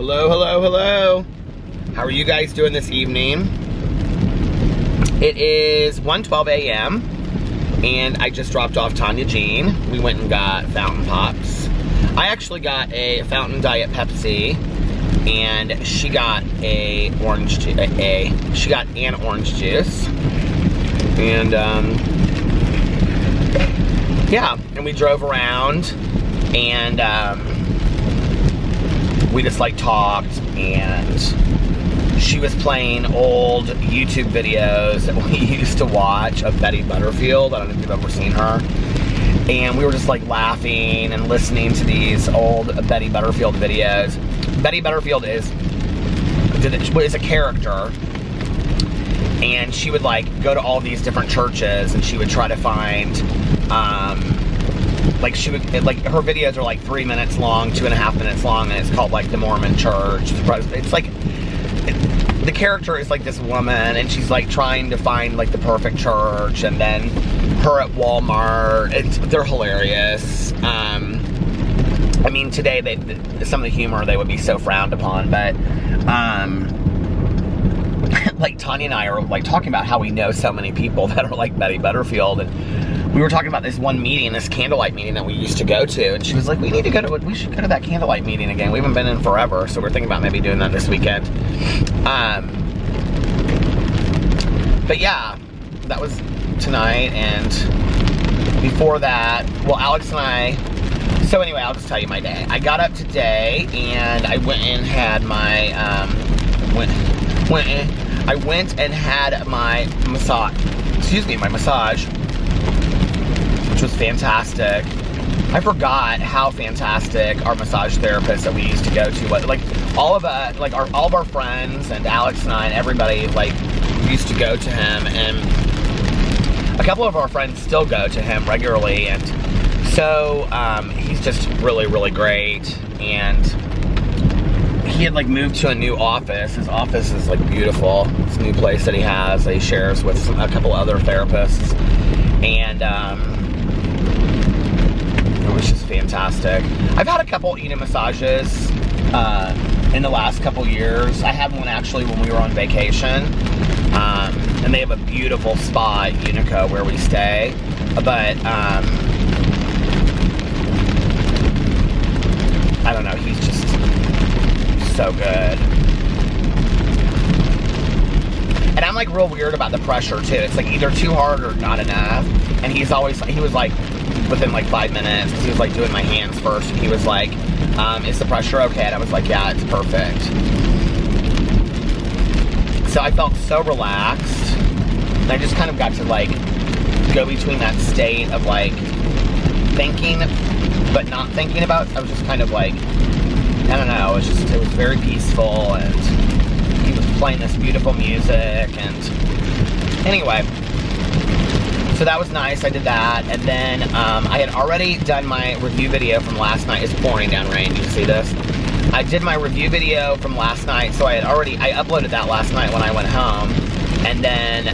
Hello, hello, hello. How are you guys doing this evening? It is 1:12 a.m. and I just dropped off Tanya Jean. We went and got fountain pops. I actually got a fountain diet Pepsi, and she got an orange juice. And yeah, and we drove around, and we just like talked, and she was playing old YouTube videos that we used to watch of Betty Butterfield. I don't know if you've ever seen her. And we were just like laughing and listening to these old Betty Butterfield videos. Betty Butterfield is a character, and she would like go to all these different churches, and she would try to find like her videos are like 3 minutes long, 2.5 minutes long, and it's called like the Mormon Church. It's like the character is like this woman, and she's like trying to find like the perfect church, and then her at Walmart. They're hilarious. I mean, today some of the humor they would be so frowned upon, but like Tanya and I are like talking about how we know so many people that are like Betty Butterfield, and we were talking about this one meeting, this candlelight meeting that we used to go to, and she was like, we should go to that candlelight meeting again. We haven't been in forever, so we're thinking about maybe doing that this weekend. But yeah, that was tonight, and before that, well, Alex and I, so anyway, I'll just tell you my day. I got up today, and I went and had my, I went and had my massage, which was fantastic. I forgot how fantastic our massage therapist that we used to go to was. Like all of our friends and Alex and I and everybody like used to go to him, and a couple of our friends still go to him regularly, and so he's just really, really great. And he had like moved to a new office. His office is like beautiful. It's a new place that he has that he shares with a couple other therapists, and it was just fantastic. I've had a couple massages in the last couple years. I had one actually when we were on vacation, and they have a beautiful spa at Unico where we stay, but I don't know, he's just so good. And I'm like real weird about the pressure too. It's like either too hard or not enough. And he was like within like 5 minutes, because he was like doing my hands first, and he was like, is the pressure okay? And I was like, yeah, it's perfect. So I felt so relaxed, and I just kind of got to like go between that state of like thinking but not thinking about. I was just kind of like, I don't know, it was very peaceful, and he was playing this beautiful music, and anyway, so that was nice. I did that, and then I had already done my review video from last night. It's pouring down rain, you see this? I did my review video from last night, so I uploaded that last night when I went home, and then,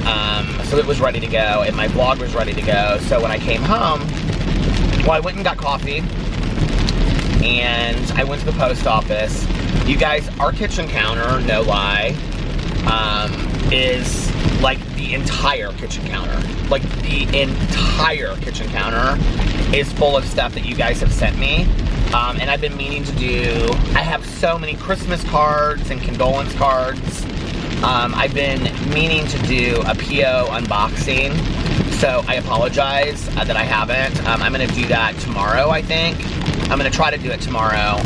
so it was ready to go, and my vlog was ready to go. So when I came home, well, I went and got coffee, and I went to the post office. You guys, our kitchen counter, no lie, is like the entire kitchen counter. Like the entire kitchen counter is full of stuff that you guys have sent me. And I've been meaning to do, I have so many Christmas cards and condolence cards. I've been meaning to do a PO unboxing, so I apologize that I haven't. I'm gonna do that tomorrow, I think. I'm gonna try to do it tomorrow,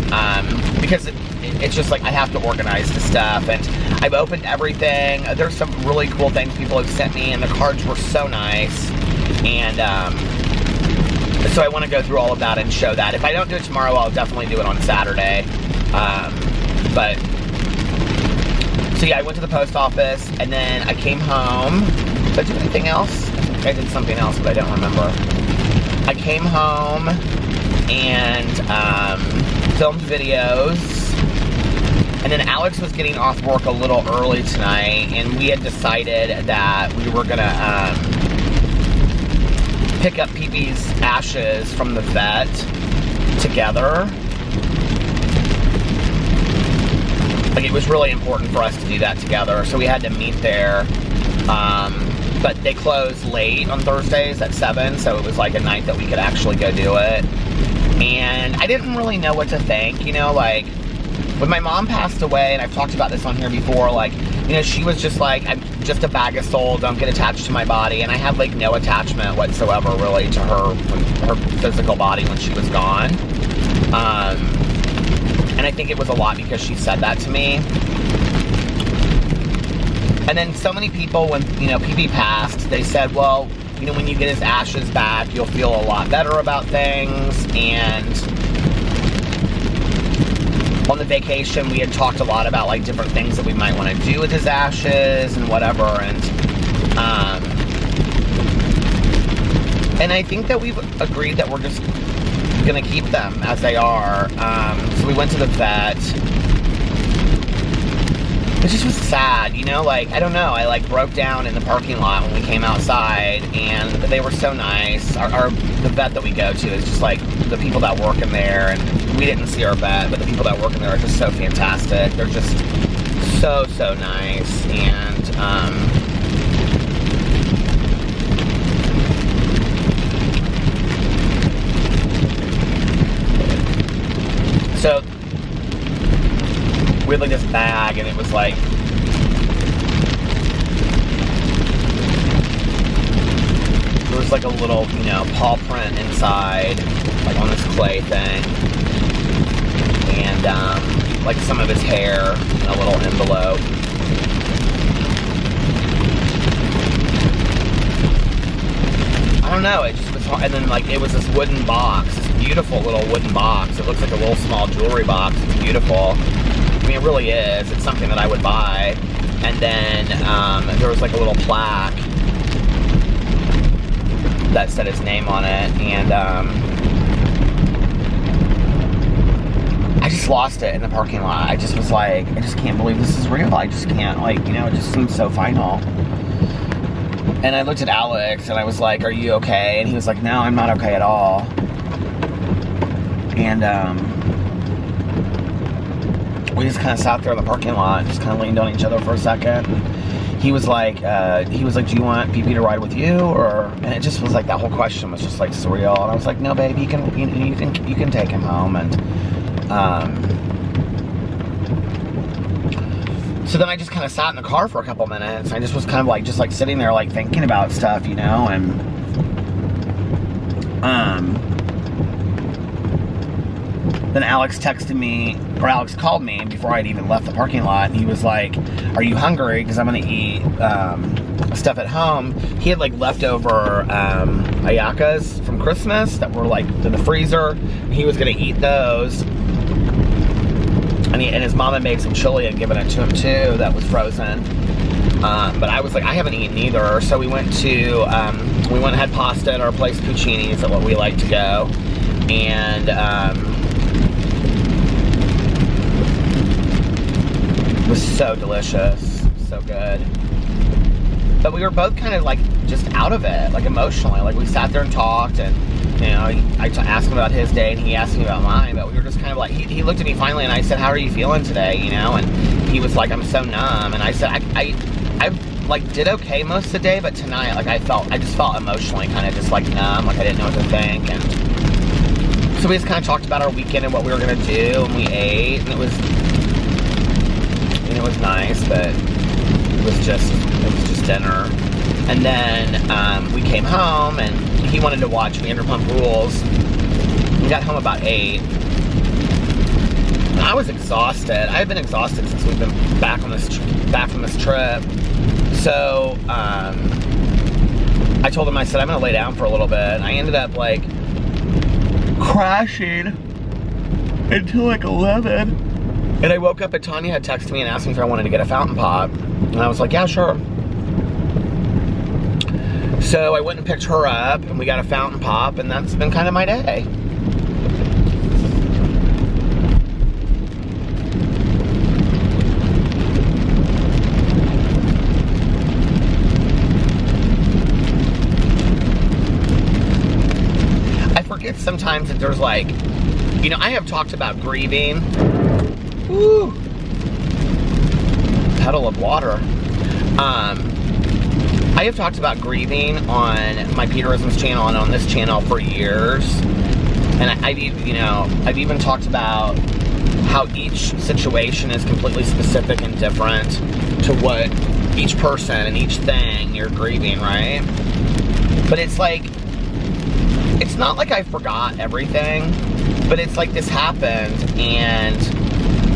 because it's just like I have to organize the stuff, and I've opened everything. There's some really cool things people have sent me, and the cards were so nice, and so I want to go through all of that and show that. If I don't do it tomorrow, I'll definitely do it on Saturday. But so yeah, I went to the post office, and then I came home. Did I do anything else? I think I did something else, but I don't remember. I came home and filmed videos, and then Alex was getting off work a little early tonight, and we had decided that we were gonna pick up Pee-Pee's ashes from the vet together. like, it was really important for us to do that together, so we had to meet there. But they closed late on Thursdays at 7, so it was like a night that we could actually go do it. And I didn't really know what to think, you know, like, when my mom passed away, and I've talked about this on here before, like, you know, she was just like, I'm just a bag of soul, don't get attached to my body, and I had, like, no attachment whatsoever, really, to her physical body when she was gone. And I think it was a lot because she said that to me. And then so many people, when, you know, PP passed, they said, well, you know, when you get his ashes back, you'll feel a lot better about things. And on the vacation, we had talked a lot about, like, different things that we might want to do with his ashes and whatever. And I think that we've agreed that we're just going to keep them as they are. So we went to the vet. It just was sad, you know, like, I don't know, I, like, broke down in the parking lot when we came outside, and they were so nice. The vet that we go to is just, like, the people that work in there, and we didn't see our vet, but the people that work in there are just so fantastic. They're just so, so nice, and, so, we had, like, this bag, and it was, like, there was, like, a little, you know, paw print inside, like, on this clay thing, and, like, some of his hair in a little envelope. I don't know, it just was, and then, like, it was this wooden box, this beautiful little wooden box. It looks like a little small jewelry box. It's beautiful. I mean, it really is. It's something that I would buy. And then there was, like, a little plaque that said his name on it. And I just lost it in the parking lot. I just was like, I just can't believe this is real. I just can't, like, you know, it just seems so final. And I looked at Alex, and I was like, are you okay? And he was like, no, I'm not okay at all. And, we just kind of sat there in the parking lot and just kind of leaned on each other for a second. And he was like, do you want PP to ride with you? And it just was like, that whole question was just, like, surreal. And I was like, no, babe, you can take him home. And, so then I just kind of sat in the car for a couple minutes. I just was kind of, like, just, like, sitting there, like, thinking about stuff, you know, and, then Alex texted me, or Alex called me before I'd even left the parking lot, and he was like, are you hungry? Because I'm going to eat stuff at home. He had, like, leftover ayacas from Christmas that were, like, in the freezer, and he was going to eat those. And his mom had made some chili and given it to him, too, that was frozen. But I was like, I haven't eaten either. So we went and had pasta at our place, Puccini's, at what we like to go. And, it was so delicious, so good. But we were both kind of, like, just out of it, like, emotionally. Like, we sat there and talked, and, you know, I asked him about his day, and he asked me about mine, but we were just kind of like, he looked at me finally, and I said, how are you feeling today, you know? And he was like, I'm so numb. And I said, I like, did okay most of the day, but tonight, like, I just felt emotionally kind of just, like, numb, like, I didn't know what to think. And so we just kind of talked about our weekend and what we were going to do, and we ate, and it was nice, but it was just dinner. And then we came home, and he wanted to watch Vanderpump Rules. We got home about 8. And I was exhausted. I had been exhausted since we've been back from this trip. So I told him, I said, I'm gonna lay down for a little bit. And I ended up, like, crashing until, like, 11. And I woke up, and Tanya had texted me and asked me if I wanted to get a fountain pop. And I was like, yeah, sure. So I went and picked her up, and we got a fountain pop, and that's been kind of my day. I forget sometimes that there's, like, you know, I have talked about grieving. Woo. puddle of water. I have talked about grieving on my Peterisms channel and on this channel for years. And I've even talked about how each situation is completely specific and different to what each person and each thing you're grieving, right? But it's like, it's not like I forgot everything, but it's like this happened and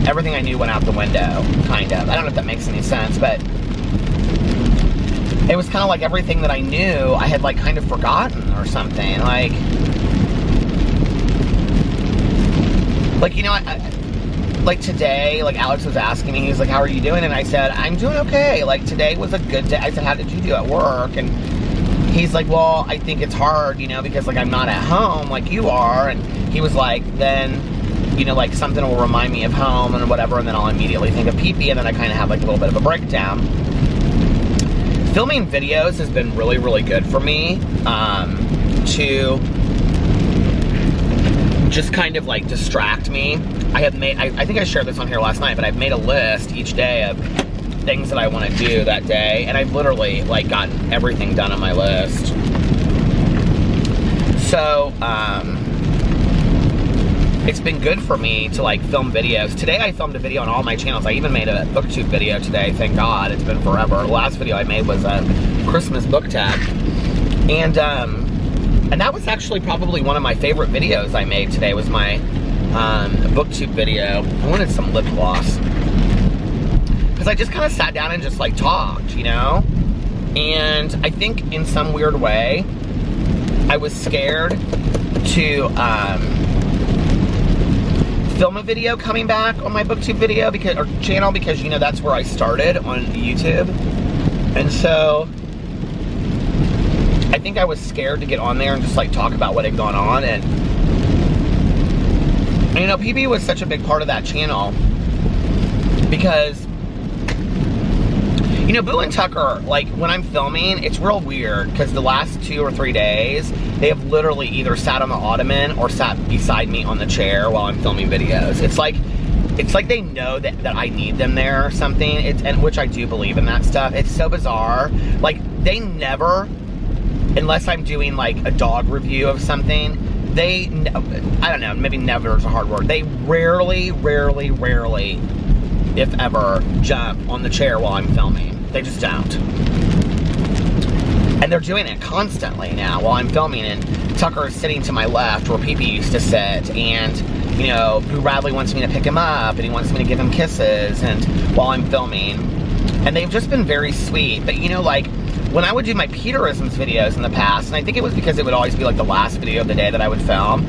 everything I knew went out the window, kind of. I don't know if that makes any sense, but it was kind of like everything that I knew I had like kind of forgotten or something. Like you know, like today, like Alex was asking me, he was like, how are you doing? And I said, I'm doing okay. Like today was a good day. I said, how did you do at work? And he's like, well, I think it's hard, you know, because like I'm not at home like you are. And he was like, then, you know, like something will remind me of home and whatever, and then I'll immediately think of pee-pee, and then I kind of have like a little bit of a breakdown. Filming videos has been really, really good for me to just kind of like distract me. I think I shared this on here last night, but I've made a list each day of things that I want to do that day, and I've literally like gotten everything done on my list. So, it's been good for me to like film videos. Today I filmed a video on all my channels. I even made a booktube video today, thank God. It's been forever. The last video I made was a Christmas book tag. And that was actually probably one of my favorite videos I made today, was my booktube video. I wanted some lip gloss. Because I just kind of sat down and just like talked, you know? And I think in some weird way, I was scared to film a video coming back on my booktube video channel, because you know that's where I started on YouTube. And so I think I was scared to get on there and just like talk about what had gone on. And you know, PB was such a big part of that channel because, you know, Boo and Tucker, like when I'm filming, it's real weird because the last 2 or 3 days, they have literally either sat on the ottoman or sat beside me on the chair while I'm filming videos. It's like they know that I need them there or something, and which I do believe in that stuff. It's so bizarre. Like, they never, unless I'm doing like a dog review of something, I don't know, maybe never is a hard word. They rarely, if ever, jump on the chair while I'm filming. They just don't. And they're doing it constantly now while I'm filming, and Tucker is sitting to my left where Pee-Pee used to sit, and, you know, Boo Radley wants me to pick him up, and he wants me to give him kisses, and while I'm filming. And they've just been very sweet. But, you know, like, when I would do my Peterisms videos in the past, and I think it was because it would always be, like, the last video of the day that I would film,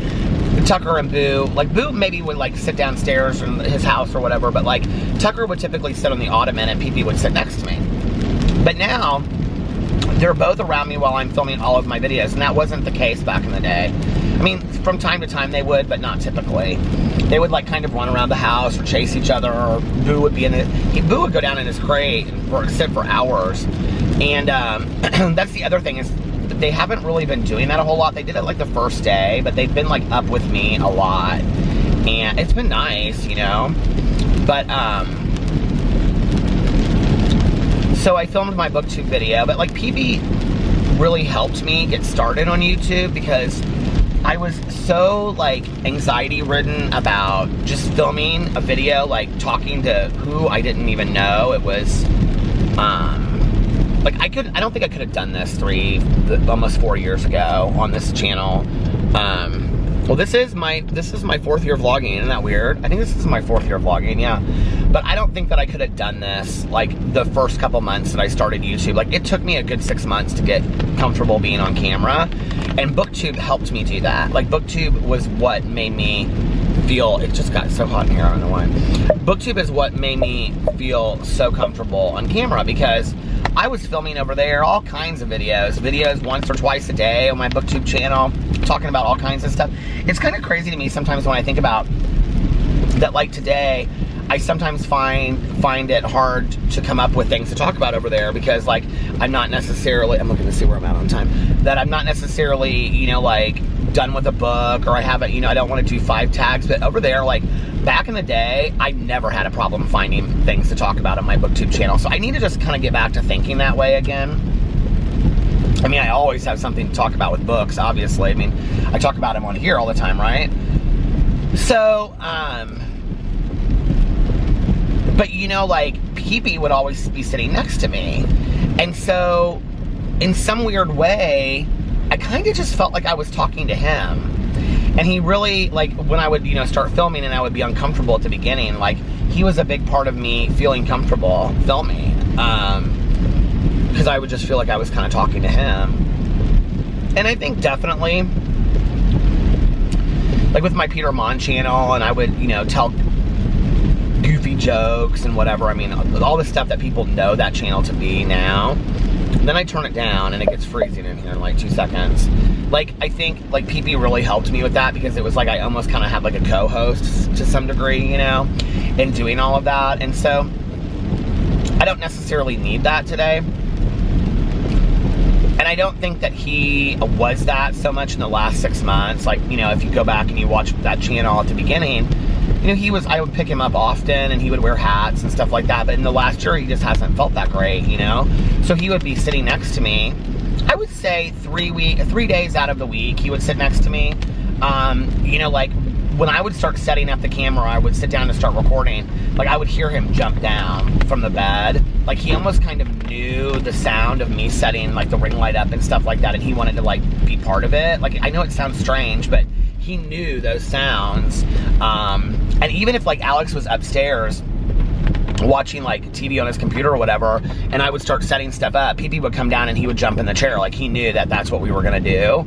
Tucker and Boo, like, Boo maybe would, like, sit downstairs in his house or whatever, but, like, Tucker would typically sit on the ottoman and Pee-Pee would sit next to me. But now, they're both around me while I'm filming all of my videos, and that wasn't the case back in the day. I mean, from time to time they would, but not typically. They would like kind of run around the house or chase each other, or Boo would be in it. Boo would go down in his crate and sit for hours. And that's the other thing, is they haven't really been doing that a whole lot. They did it like the first day, but they've been like up with me a lot. And it's been nice, you know? But, so I filmed my booktube video, but like PB really helped me get started on YouTube because I was so like anxiety ridden about just filming a video, like talking to who I didn't even know. It was, like I don't think I could have done this almost 4 years ago on this channel. Well, this is my 4th year vlogging. Isn't that weird? I think this is my 4th year vlogging, yeah. But I don't think that I could have done this like the first couple months that I started YouTube. Like, it took me a good 6 months to get comfortable being on camera, and BookTube helped me do that. Like, BookTube was what made me feel, it just got so hot in here, I don't know why. BookTube is what made me feel so comfortable on camera, because I was filming over there all kinds of videos once or twice a day on my BookTube channel, talking about all kinds of stuff. It's kind of crazy to me sometimes when I think about that, like today, I sometimes find it hard to come up with things to talk about over there, because like I'm not necessarily, I'm looking to see where I'm at on time, that I'm not necessarily, you know, like done with a book, or I haven't, you know, I don't want to do 5 tags, but over there, like back in the day, I never had a problem finding things to talk about on my BookTube channel. So I need to just kind of get back to thinking that way again. I mean, I always have something to talk about with books, obviously. I mean, I talk about them on here all the time, right? So, but you know, like, Pee-Pee would always be sitting next to me. And so, in some weird way, I kind of just felt like I was talking to him. And he really, like, when I would, you know, start filming and I would be uncomfortable at the beginning, like, he was a big part of me feeling comfortable filming. Because I would just feel like I was kind of talking to him. And I think definitely, like with my Peter Monn channel, and I would, you know, tell goofy jokes and whatever. I mean, all the stuff that people know that channel to be now. Then I turn it down and it gets freezing in here in like 2 seconds. Like, I think, like, Pee-Pee really helped me with that, because it was like I almost kind of had like a co-host to some degree, you know, in doing all of that. And so, I don't necessarily need that today. And I don't think that he was that so much in the last 6 months. Like, you know, if you go back and you watch that channel at the beginning, you know, I would pick him up often and he would wear hats and stuff like that. But in the last year, he just hasn't felt that great, you know? So he would be sitting next to me. I would say 3 days out of the week, he would sit next to me. You know, like, when I would start setting up the camera, I would sit down to start recording, like, I would hear him jump down from the bed. Like, he almost kind of knew the sound of me setting, like, the ring light up and stuff like that, and he wanted to, like, be part of it. Like, I know it sounds strange, but he knew those sounds. And even if, like, Alex was upstairs watching, like, TV on his computer or whatever, and I would start setting stuff up, Pee-Pee would come down and he would jump in the chair. Like, he knew that that's what we were gonna do.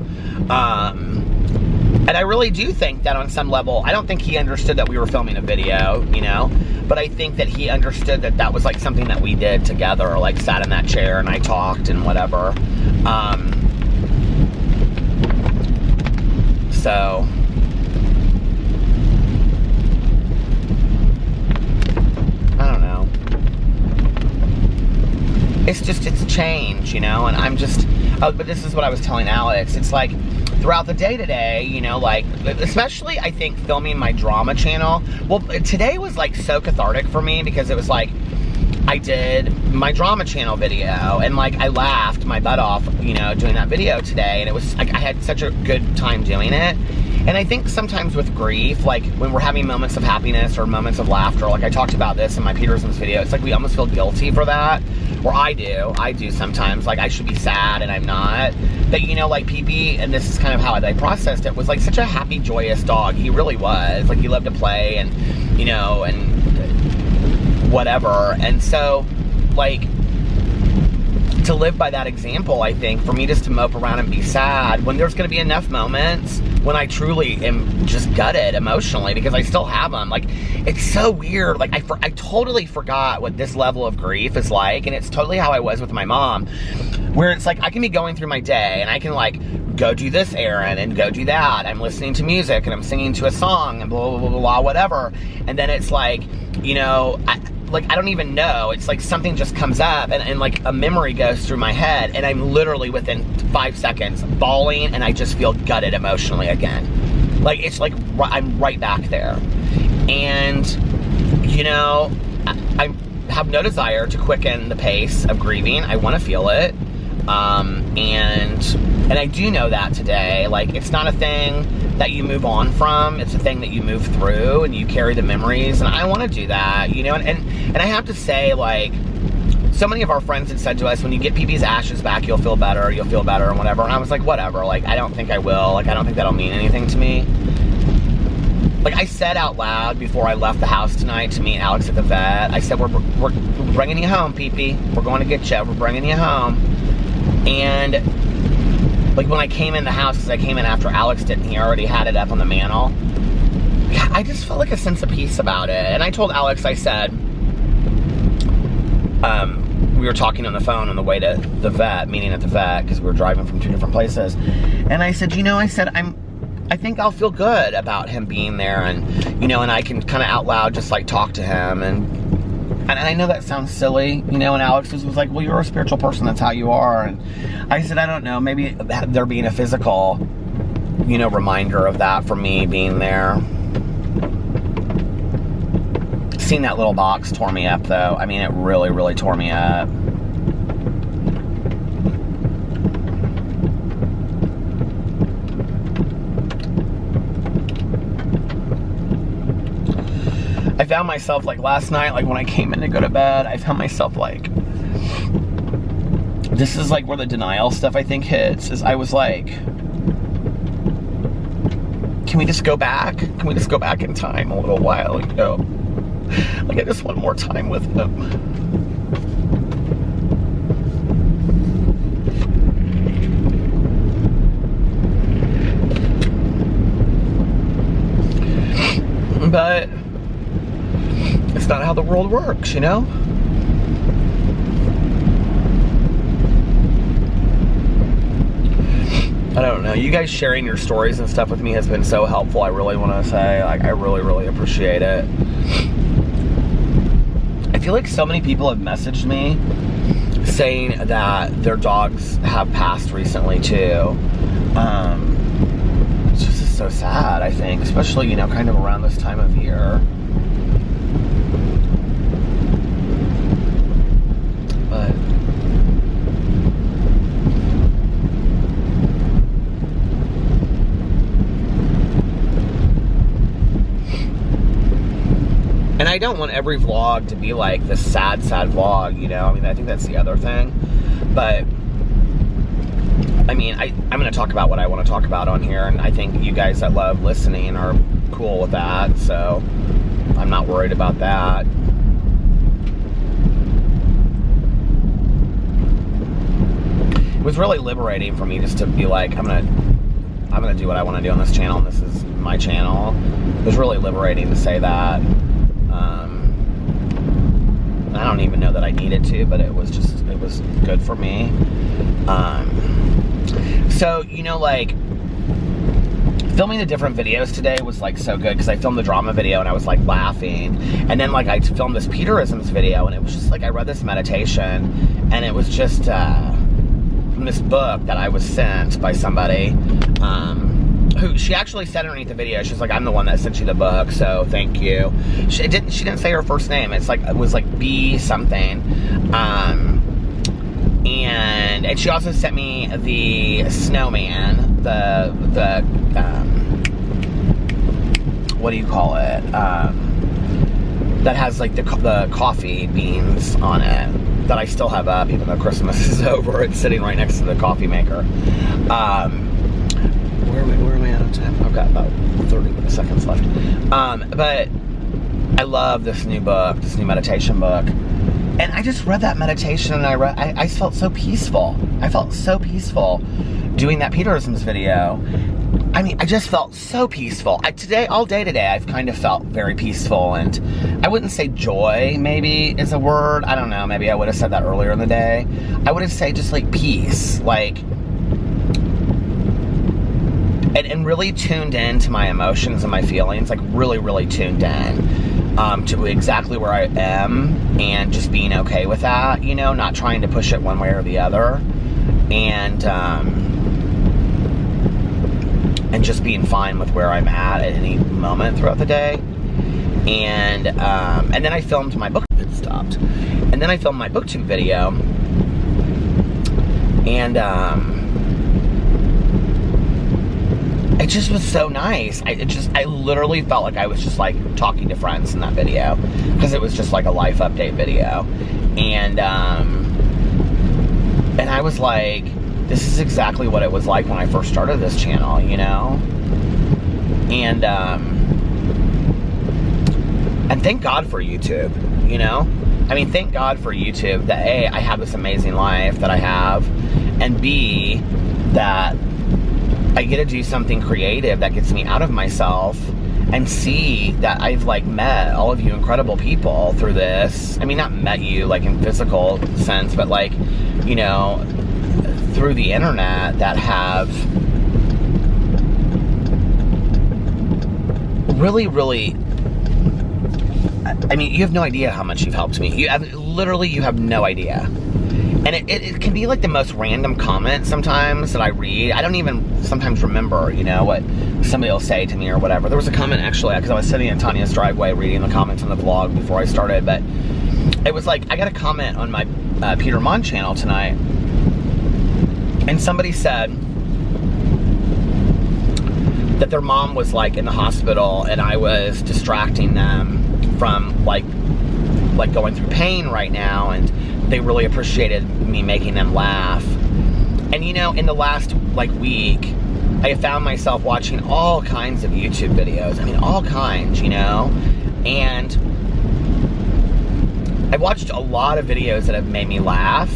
And I really do think that on some level, I don't think he understood that we were filming a video, you know? But I think that he understood that that was, like, something that we did together, like, sat in that chair and I talked and whatever. So, I don't know. It's just, it's a change, you know? And I'm just, oh, but this is what I was telling Alex. It's like, throughout the day today, you know, like, especially, I think, filming my drama channel. Well, today was, like, so cathartic for me, because it was, like, I did my drama channel video, and, like, I laughed my butt off, you know, doing that video today, and it was, like, I had such a good time doing it. And I think sometimes with grief, like, when we're having moments of happiness or moments of laughter, like I talked about this in my Peterson's video, it's like we almost feel guilty for that. Or I do sometimes, like I should be sad and I'm not. But, you know, like Pee-Pee, and this is kind of how I processed it, was like such a happy, joyous dog. He really was. Like, he loved to play and, you know, and whatever. And so, like, to live by that example, I think, for me just to mope around and be sad, when there's going to be enough moments when I truly am just gutted emotionally, because I still have them. Like, it's so weird. Like, I totally forgot what this level of grief is like, and it's totally how I was with my mom, where it's like, I can be going through my day, and I can, like, go do this errand, and go do that. I'm listening to music, and I'm singing to a song, and blah, blah, blah, blah, whatever. And then it's like, you know, I don't even know. It's like something just comes up and like a memory goes through my head, and I'm literally within 5 seconds bawling, and I just feel gutted emotionally again. Like, it's like I'm right back there. And, you know, I have no desire to quicken the pace of grieving. I want to feel it. And I do know that today, like, it's not a thing that you move on from, it's a thing that you move through, and you carry the memories, and I want to do that, you know, and I have to say, like, so many of our friends had said to us, when you get Pee-Pee's ashes back, you'll feel better, and whatever, and I was like, whatever, like, I don't think I will, like, I don't think that'll mean anything to me. Like, I said out loud before I left the house tonight to meet Alex at the vet, I said, we're bringing you home, Pee-Pee, we're going to get you, we're bringing you home. And, like, when I came in the house, because I came in after Alex did, and he already had it up on the mantle, I just felt like a sense of peace about it. And I told Alex, I said, we were talking on the phone on the way to the vet, meeting at the vet, because we were driving from 2 different places. And I said, you know, I think I'll feel good about him being there, and, you know, and I can kind of out loud just, like, talk to him, and I know that sounds silly, you know, and Alex was like, well, you're a spiritual person, that's how you are. And I said, I don't know, maybe there being a physical, you know, reminder of that for me being there. Seeing that little box tore me up, though. I mean, it really, really tore me up. I found myself, like, last night, like, when I came in to go to bed, I found myself, like, this is, like, where the denial stuff, I think, hits, is I was like, can we just go back? Can we just go back in time a little while ago? Like, I just want more time with him. But it's not how the world works, you know? I don't know. You guys sharing your stories and stuff with me has been so helpful. I really want to say, like, I really, really appreciate it. I feel like so many people have messaged me saying that their dogs have passed recently too. It's just so sad, I think, especially, you know, kind of around this time of year. But and I don't want every vlog to be like this sad vlog, you know? I mean, I think that's the other thing. But, I mean, I'm going to talk about what I want to talk about on here, and I think you guys that love listening are cool with that, so I'm not worried about that. It was really liberating for me just to be like, I'm gonna do what I want to do on this channel, and this is my channel. It was really liberating to say that. I don't even know that I needed to, but it was good for me. So, you know, like, filming the different videos today was, like, so good, because I filmed the drama video and I was, like, laughing, and then, like, I filmed this Peterisms video, and it was just, like, I read this meditation, and it was just, from this book that I was sent by somebody, who she actually said underneath the video, she's like, I'm the one that sent you the book, so thank you. She didn't say her first name. It was like B something. And she also sent me the snowman, the what do you call it? That has like the coffee beans on it, that I still have up even though Christmas is over. It's sitting right next to the coffee maker. Where am I out of time? I've got about 30 seconds left. But I love this new book, this new meditation book. And I just read that meditation, and I felt so peaceful. I felt so peaceful doing that Peterisms video. I mean, I just felt so peaceful. All day today, I've kind of felt very peaceful, and I wouldn't say joy, maybe, is a word. I don't know, maybe I would have said that earlier in the day. I would have said just, like, peace, like, and really tuned in to my emotions and my feelings, like, really, really tuned in to exactly where I am, and just being okay with that, you know, not trying to push it one way or the other, and just being fine with where I'm at any moment throughout the day. And then I filmed my book. It stopped. And then I filmed my booktube video, and it just was so nice. I literally felt like I was just like talking to friends in that video, because it was just like a life update video. And I was like, this is exactly what it was like when I first started this channel, you know? And thank God for YouTube, you know? I mean, thank God for YouTube that A, I have this amazing life that I have, and B, that I get to do something creative that gets me out of myself, and see that I've, like, met all of you incredible people through this. I mean, not met you, like, in physical sense, but, like, you know, through the internet, that have really, really, I mean, you have no idea how much you've helped me. You have no idea. And it can be like the most random comment sometimes that I read. I don't even sometimes remember, you know, what somebody will say to me or whatever. There was a comment actually, because I was sitting in Tanya's driveway reading the comments on the vlog before I started, but it was like, I got a comment on my Peter Monn channel tonight, and somebody said that their mom was like in the hospital and I was distracting them from like going through pain right now, and they really appreciated me making them laugh. And you know, in the last like week, I found myself watching all kinds of YouTube videos. I mean, all kinds, you know? And I watched a lot of videos that have made me laugh,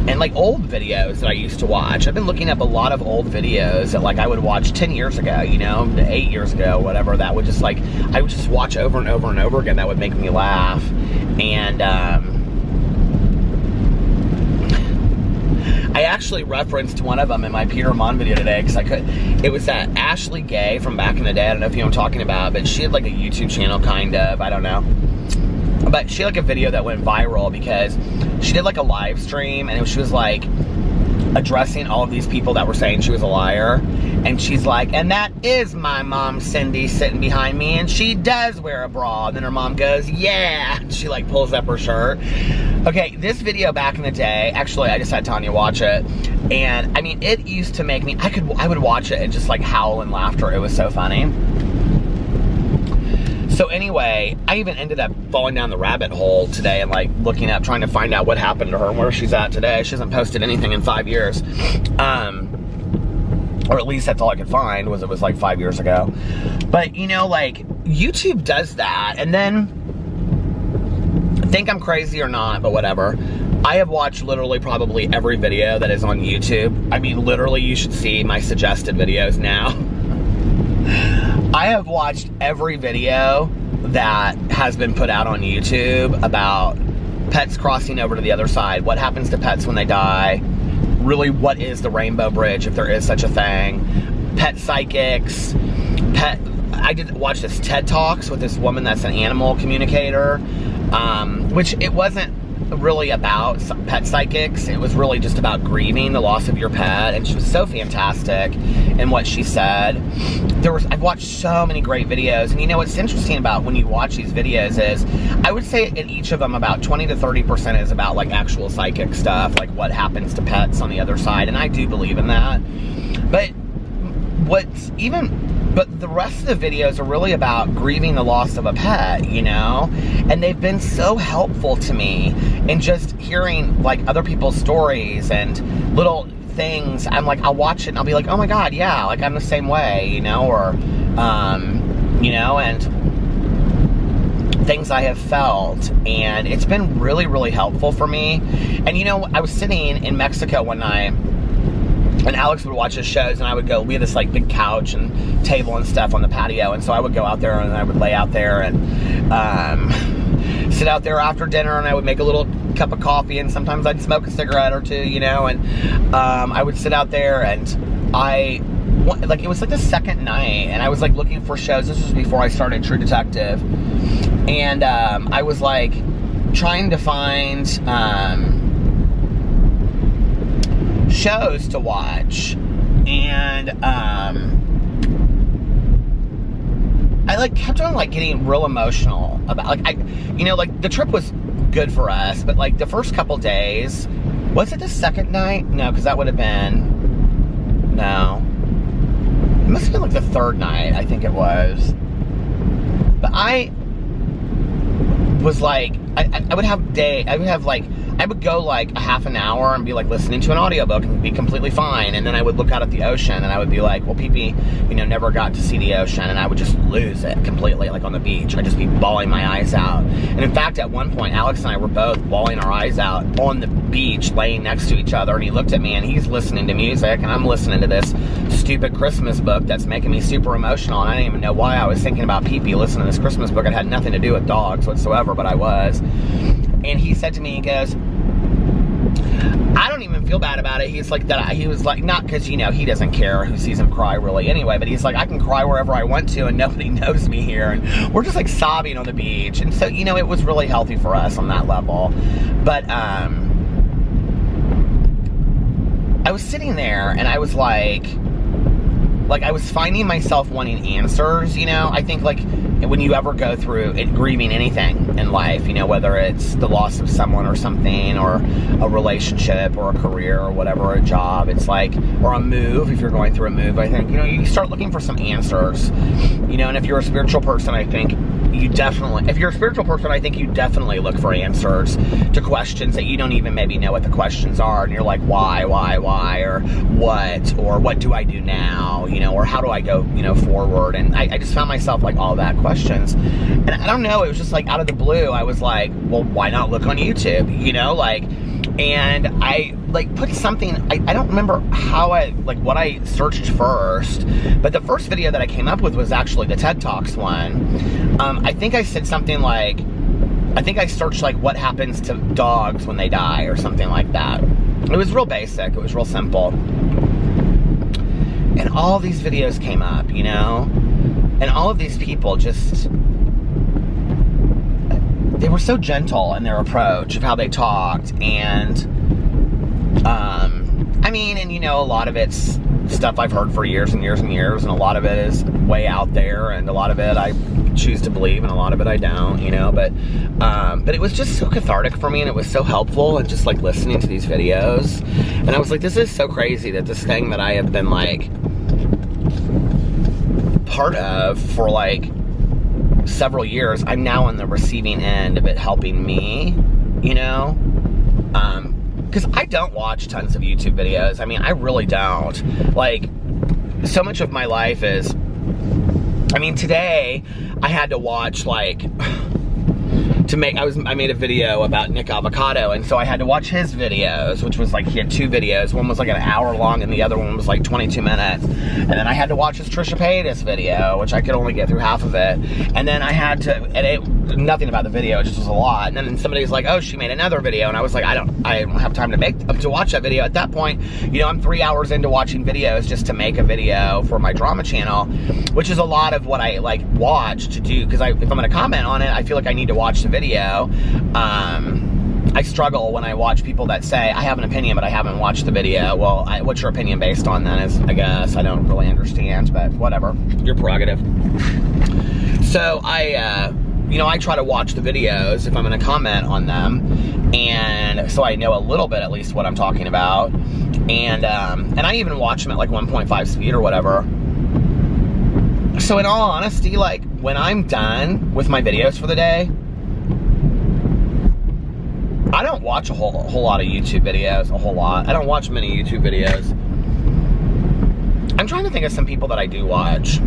and like old videos that I used to watch. I've been looking up a lot of old videos that like I would watch 10 years ago, you know, 8 years ago, whatever, that would just like, I would just watch over and over and over again. That would make me laugh. And I actually referenced one of them in my Peter Monn video today, because it was that Ashley Gay from back in the day. I don't know if you know what I'm talking about, but she had like a YouTube channel, kind of, I don't know. But she had like a video that went viral because she did like a live stream, and she was like addressing all of these people that were saying she was a liar. And she's like, and that is my mom, Cindy, sitting behind me, and she does wear a bra. And then her mom goes, yeah. And she like pulls up her shirt. Okay, this video back in the day, actually I just had Tanya watch it, and I mean, it used to make me, I would watch it and just like howl in laughter. It was so funny. So anyway, I even ended up falling down the rabbit hole today and like looking up, trying to find out what happened to her and where she's at today. She hasn't posted anything in 5 years. Or at least that's all I could find, was it was like 5 years ago. But you know, like YouTube does that, and then think I'm crazy or not, but whatever. I have watched literally probably every video that is on YouTube. I mean, literally, you should see my suggested videos now. I have watched every video that has been put out on YouTube about pets crossing over to the other side. What happens to pets when they die? Really, what is the Rainbow Bridge, if there is such a thing? Pet psychics. I did watch this TED Talks with this woman that's an animal communicator, which it wasn't really about pet psychics. It was really just about grieving the loss of your pet, and she was so fantastic in what she said. I've watched so many great videos, and you know what's interesting about when you watch these videos is, I would say in each of them about 20 to 30% is about like actual psychic stuff, like what happens to pets on the other side, and I do believe in that. But the rest of the videos are really about grieving the loss of a pet, you know? And they've been so helpful to me in just hearing like other people's stories and little things. I'm like, I'll watch it and I'll be like, oh my God, yeah, like I'm the same way, you know? Or, you know, and things I have felt. And it's been really, really helpful for me. And you know, I was sitting in Mexico one night, and Alex would watch his shows, and I would go, we had this like big couch and table and stuff on the patio, and so I would go out there and I would lay out there and sit out there after dinner, and I would make a little cup of coffee, and sometimes I'd smoke a cigarette or two, you know, and I would sit out there, and it was like the second night, and I was like looking for shows. This was before I started True Detective, and I was like trying to find shows to watch, and I like kept on like getting real emotional about like the trip was good for us, but like the first couple days, was it the second night? No, because that would have been, no, it must have been like the third night, I think it was. But I was like, I would go like a half an hour and be like listening to an audiobook and be completely fine, and then I would look out at the ocean and I would be like, well, Pee-Pee, you know, never got to see the ocean, and I would just lose it completely, like on the beach. I'd just be bawling my eyes out. And in fact, at one point, Alex and I were both bawling our eyes out on the beach, laying next to each other, and he looked at me and he's listening to music, and I'm listening to this stupid Christmas book that's making me super emotional, and I didn't even know why I was thinking about Pee-Pee listening to this Christmas book. It had nothing to do with dogs whatsoever, but I was. And he said to me, he goes, I don't even feel bad about it. He's like that. He was like, not because, you know, he doesn't care who sees him cry really anyway, but he's like, I can cry wherever I want to and nobody knows me here. And we're just like sobbing on the beach. And so, you know, it was really healthy for us on that level. But, I was sitting there and I was like I was finding myself wanting answers, you know? I think, like, when you ever go through it, grieving anything in life, you know, whether it's the loss of someone or something, or a relationship, or a career, or whatever, or a job, it's like, or a move, if you're going through a move, I think, you know, you start looking for some answers, you know, and if you're a spiritual person, I think you definitely look for answers to questions that you don't even maybe know what the questions are, and you're like, why, or what do I do now, you know, or how do I go, you know, forward, and I just found myself like all that questions, and I don't know, it was just like out of the blue, I was like, well, why not look on YouTube, you know, like, and I like put something, I don't remember how what I searched first, but the first video that I came up with was actually the TED Talks one. I think I said something like, I think I searched like what happens to dogs when they die or something like that. It was real basic, it was real simple. And all these videos came up, you know, and all of these people just, they were so gentle in their approach of how they talked, and I mean, and you know, a lot of it's stuff I've heard for years and years and years, and a lot of it is way out there, and a lot of it I choose to believe, and a lot of it I don't, you know, but it was just so cathartic for me, and it was so helpful, and just like listening to these videos, and I was like, this is so crazy that this thing that I have been like part of for like several years, I'm now on the receiving end of it helping me, you know, because I don't watch tons of YouTube videos. I mean, I really don't. Like, so much of my life is, I mean, today I had to watch like, I made a video about Nick Avocado, and so I had to watch his videos, which was like, he had 2 videos. One was like an hour long, and the other one was like 22 minutes. And then I had to watch his Trisha Paytas video, which I could only get through half of it. And then I had to, nothing about the video, it just was a lot. And then somebody was like, oh, she made another video, and I was like, I don't have time to watch that video. At that point, you know, I'm 3 hours into watching videos just to make a video for my drama channel, which is a lot of what I like watch to do, because if I'm gonna comment on it, I feel like I need to watch the video. I struggle when I watch people that say, I have an opinion, but I haven't watched the video. Well, what's your opinion based on then? Is, I guess, I don't really understand, but whatever, your prerogative. So you know, I try to watch the videos if I'm gonna comment on them, and so I know a little bit at least what I'm talking about, and I even watch them at like 1.5 speed or whatever. So in all honesty, like, when I'm done with my videos for the day, I don't watch a whole lot of YouTube videos, I don't watch many YouTube videos. I'm trying to think of some people that I do watch.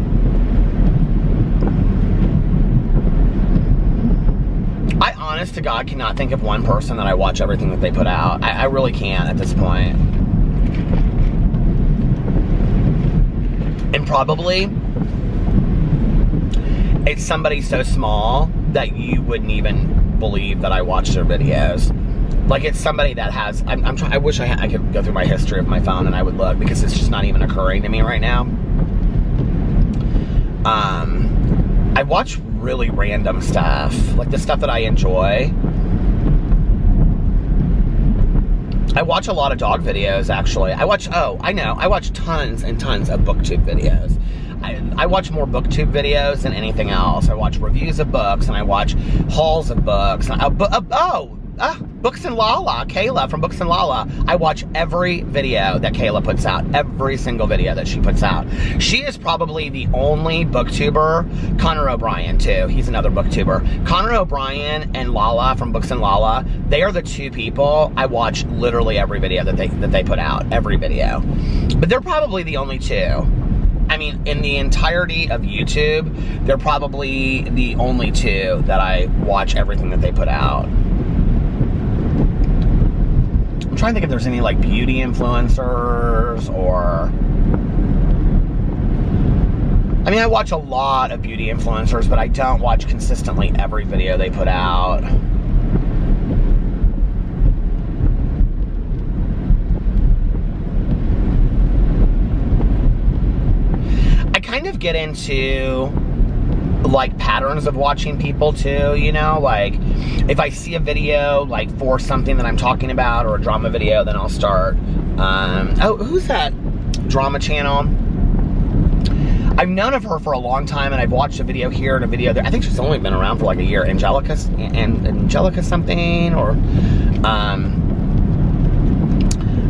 I honest to God cannot think of one person that I watch everything that they put out. I really can't at this point. And probably it's somebody so small that you wouldn't even believe that I watch their videos. Like, it's somebody that has, I wish I could go through my history of my phone and I would look, because it's just not even occurring to me right now. I watch really random stuff, like the stuff that I enjoy. I watch a lot of dog videos, actually. I watch tons and tons of booktube videos. I watch more booktube videos than anything else. I watch reviews of books, and I watch hauls of books. Books and Lala, Kayla from Books and Lala. I watch every video that Kayla puts out, every single video that she puts out. She is probably the only booktuber, Connor O'Brien too, he's another booktuber. Connor O'Brien and Lala from Books and Lala, they are the 2 people I watch literally every video that they put out, every video. But they're probably the only 2. I mean, in the entirety of YouTube, they're probably the only 2 that I watch everything that they put out. I'm trying to think if there's any like beauty influencers, or, I mean, I watch a lot of beauty influencers, but I don't watch consistently every video they put out. I kind of get into like patterns of watching people too, you know, like if I see a video like for something that I'm talking about or a drama video, then I'll start, oh, who's that drama channel? I've known of her for a long time, and I've watched a video here and a video there. I think she's only been around for like a year. Angelica something, or,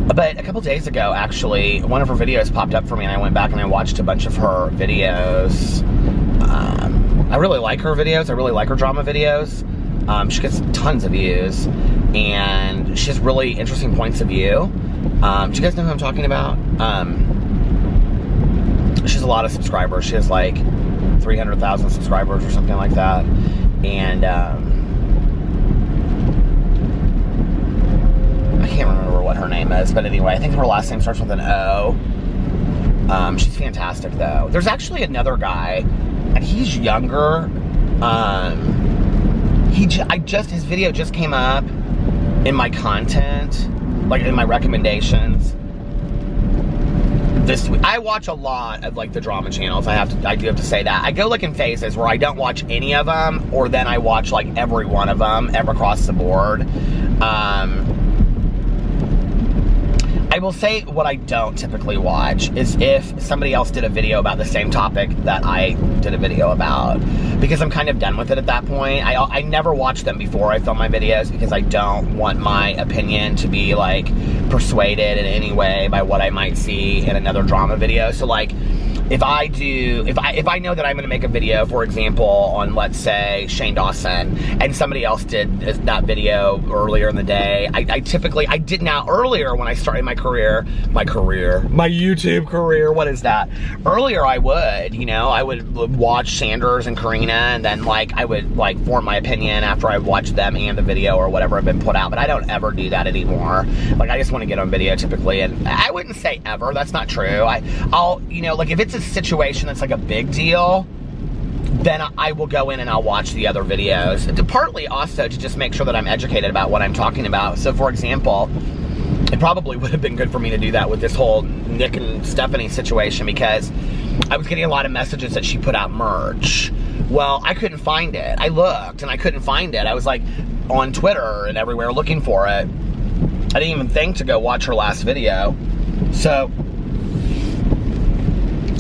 but a couple days ago, actually, one of her videos popped up for me, and I went back and I watched a bunch of her videos. I really like her videos. I really like her drama videos. She gets tons of views, and she has really interesting points of view. Do you guys know who I'm talking about? She has a lot of subscribers. She has like 300,000 subscribers or something like that. And I can't remember what her name is, but anyway, I think her last name starts with an O. She's fantastic though. There's actually another guy, and he's younger. His video just came up in my content, like in my recommendations this week. I watch a lot of like the drama channels. I do have to say that. I go like in phases where I don't watch any of them, or then I watch like every one of them, ever across the board. I will say what I don't typically watch is if somebody else did a video about the same topic that I did a video about, because I'm kind of done with it at that point. I never watch them before I film my videos, because I don't want my opinion to be like persuaded in any way by what I might see in another drama video. So like, if I know that I'm gonna make a video, for example, on, let's say, Shane Dawson, and somebody else did that video earlier in the day, I did now earlier when I started my YouTube career, what is that? Earlier I would, you know, I would watch Sanders and Karina, and then like, I would like form my opinion after I watched them and the video or whatever had been put out, but I don't ever do that anymore. Like, I just want to get on video typically, and I wouldn't say ever, that's not true. I'll, you know, like if it's a situation that's like a big deal, then I will go in and I'll watch the other videos. Partly also to just make sure that I'm educated about what I'm talking about. So for example, it probably would have been good for me to do that with this whole Nick and Stephanie situation, because I was getting a lot of messages that she put out merch. Well, I couldn't find it. I looked and I couldn't find it. I was like on Twitter and everywhere looking for it. I didn't even think to go watch her last video. So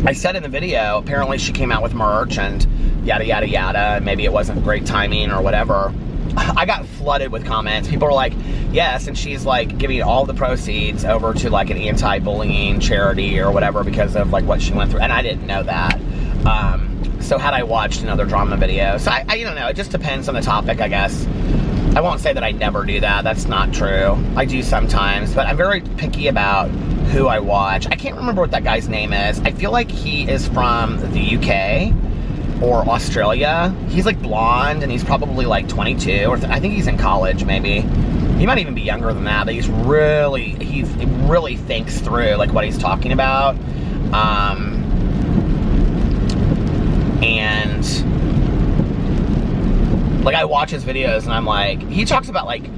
I said in the video, apparently she came out with merch and yada, yada, yada, and maybe it wasn't great timing or whatever. I got flooded with comments. People were like, yes, and she's like giving all the proceeds over to like an anti-bullying charity or whatever because of like what she went through, and I didn't know that. So had I watched another drama video, so I don't know, it just depends on the topic, I guess. I won't say that I never do that, that's not true. I do sometimes, but I'm very picky about who I watch. I can't remember what that guy's name is. I feel like he is from the UK or Australia. He's like blonde, and he's probably like 22, or I think he's in college maybe. He might even be younger than that, but he really thinks through like what he's talking about. And like, I watch his videos and I'm like, he talks about like,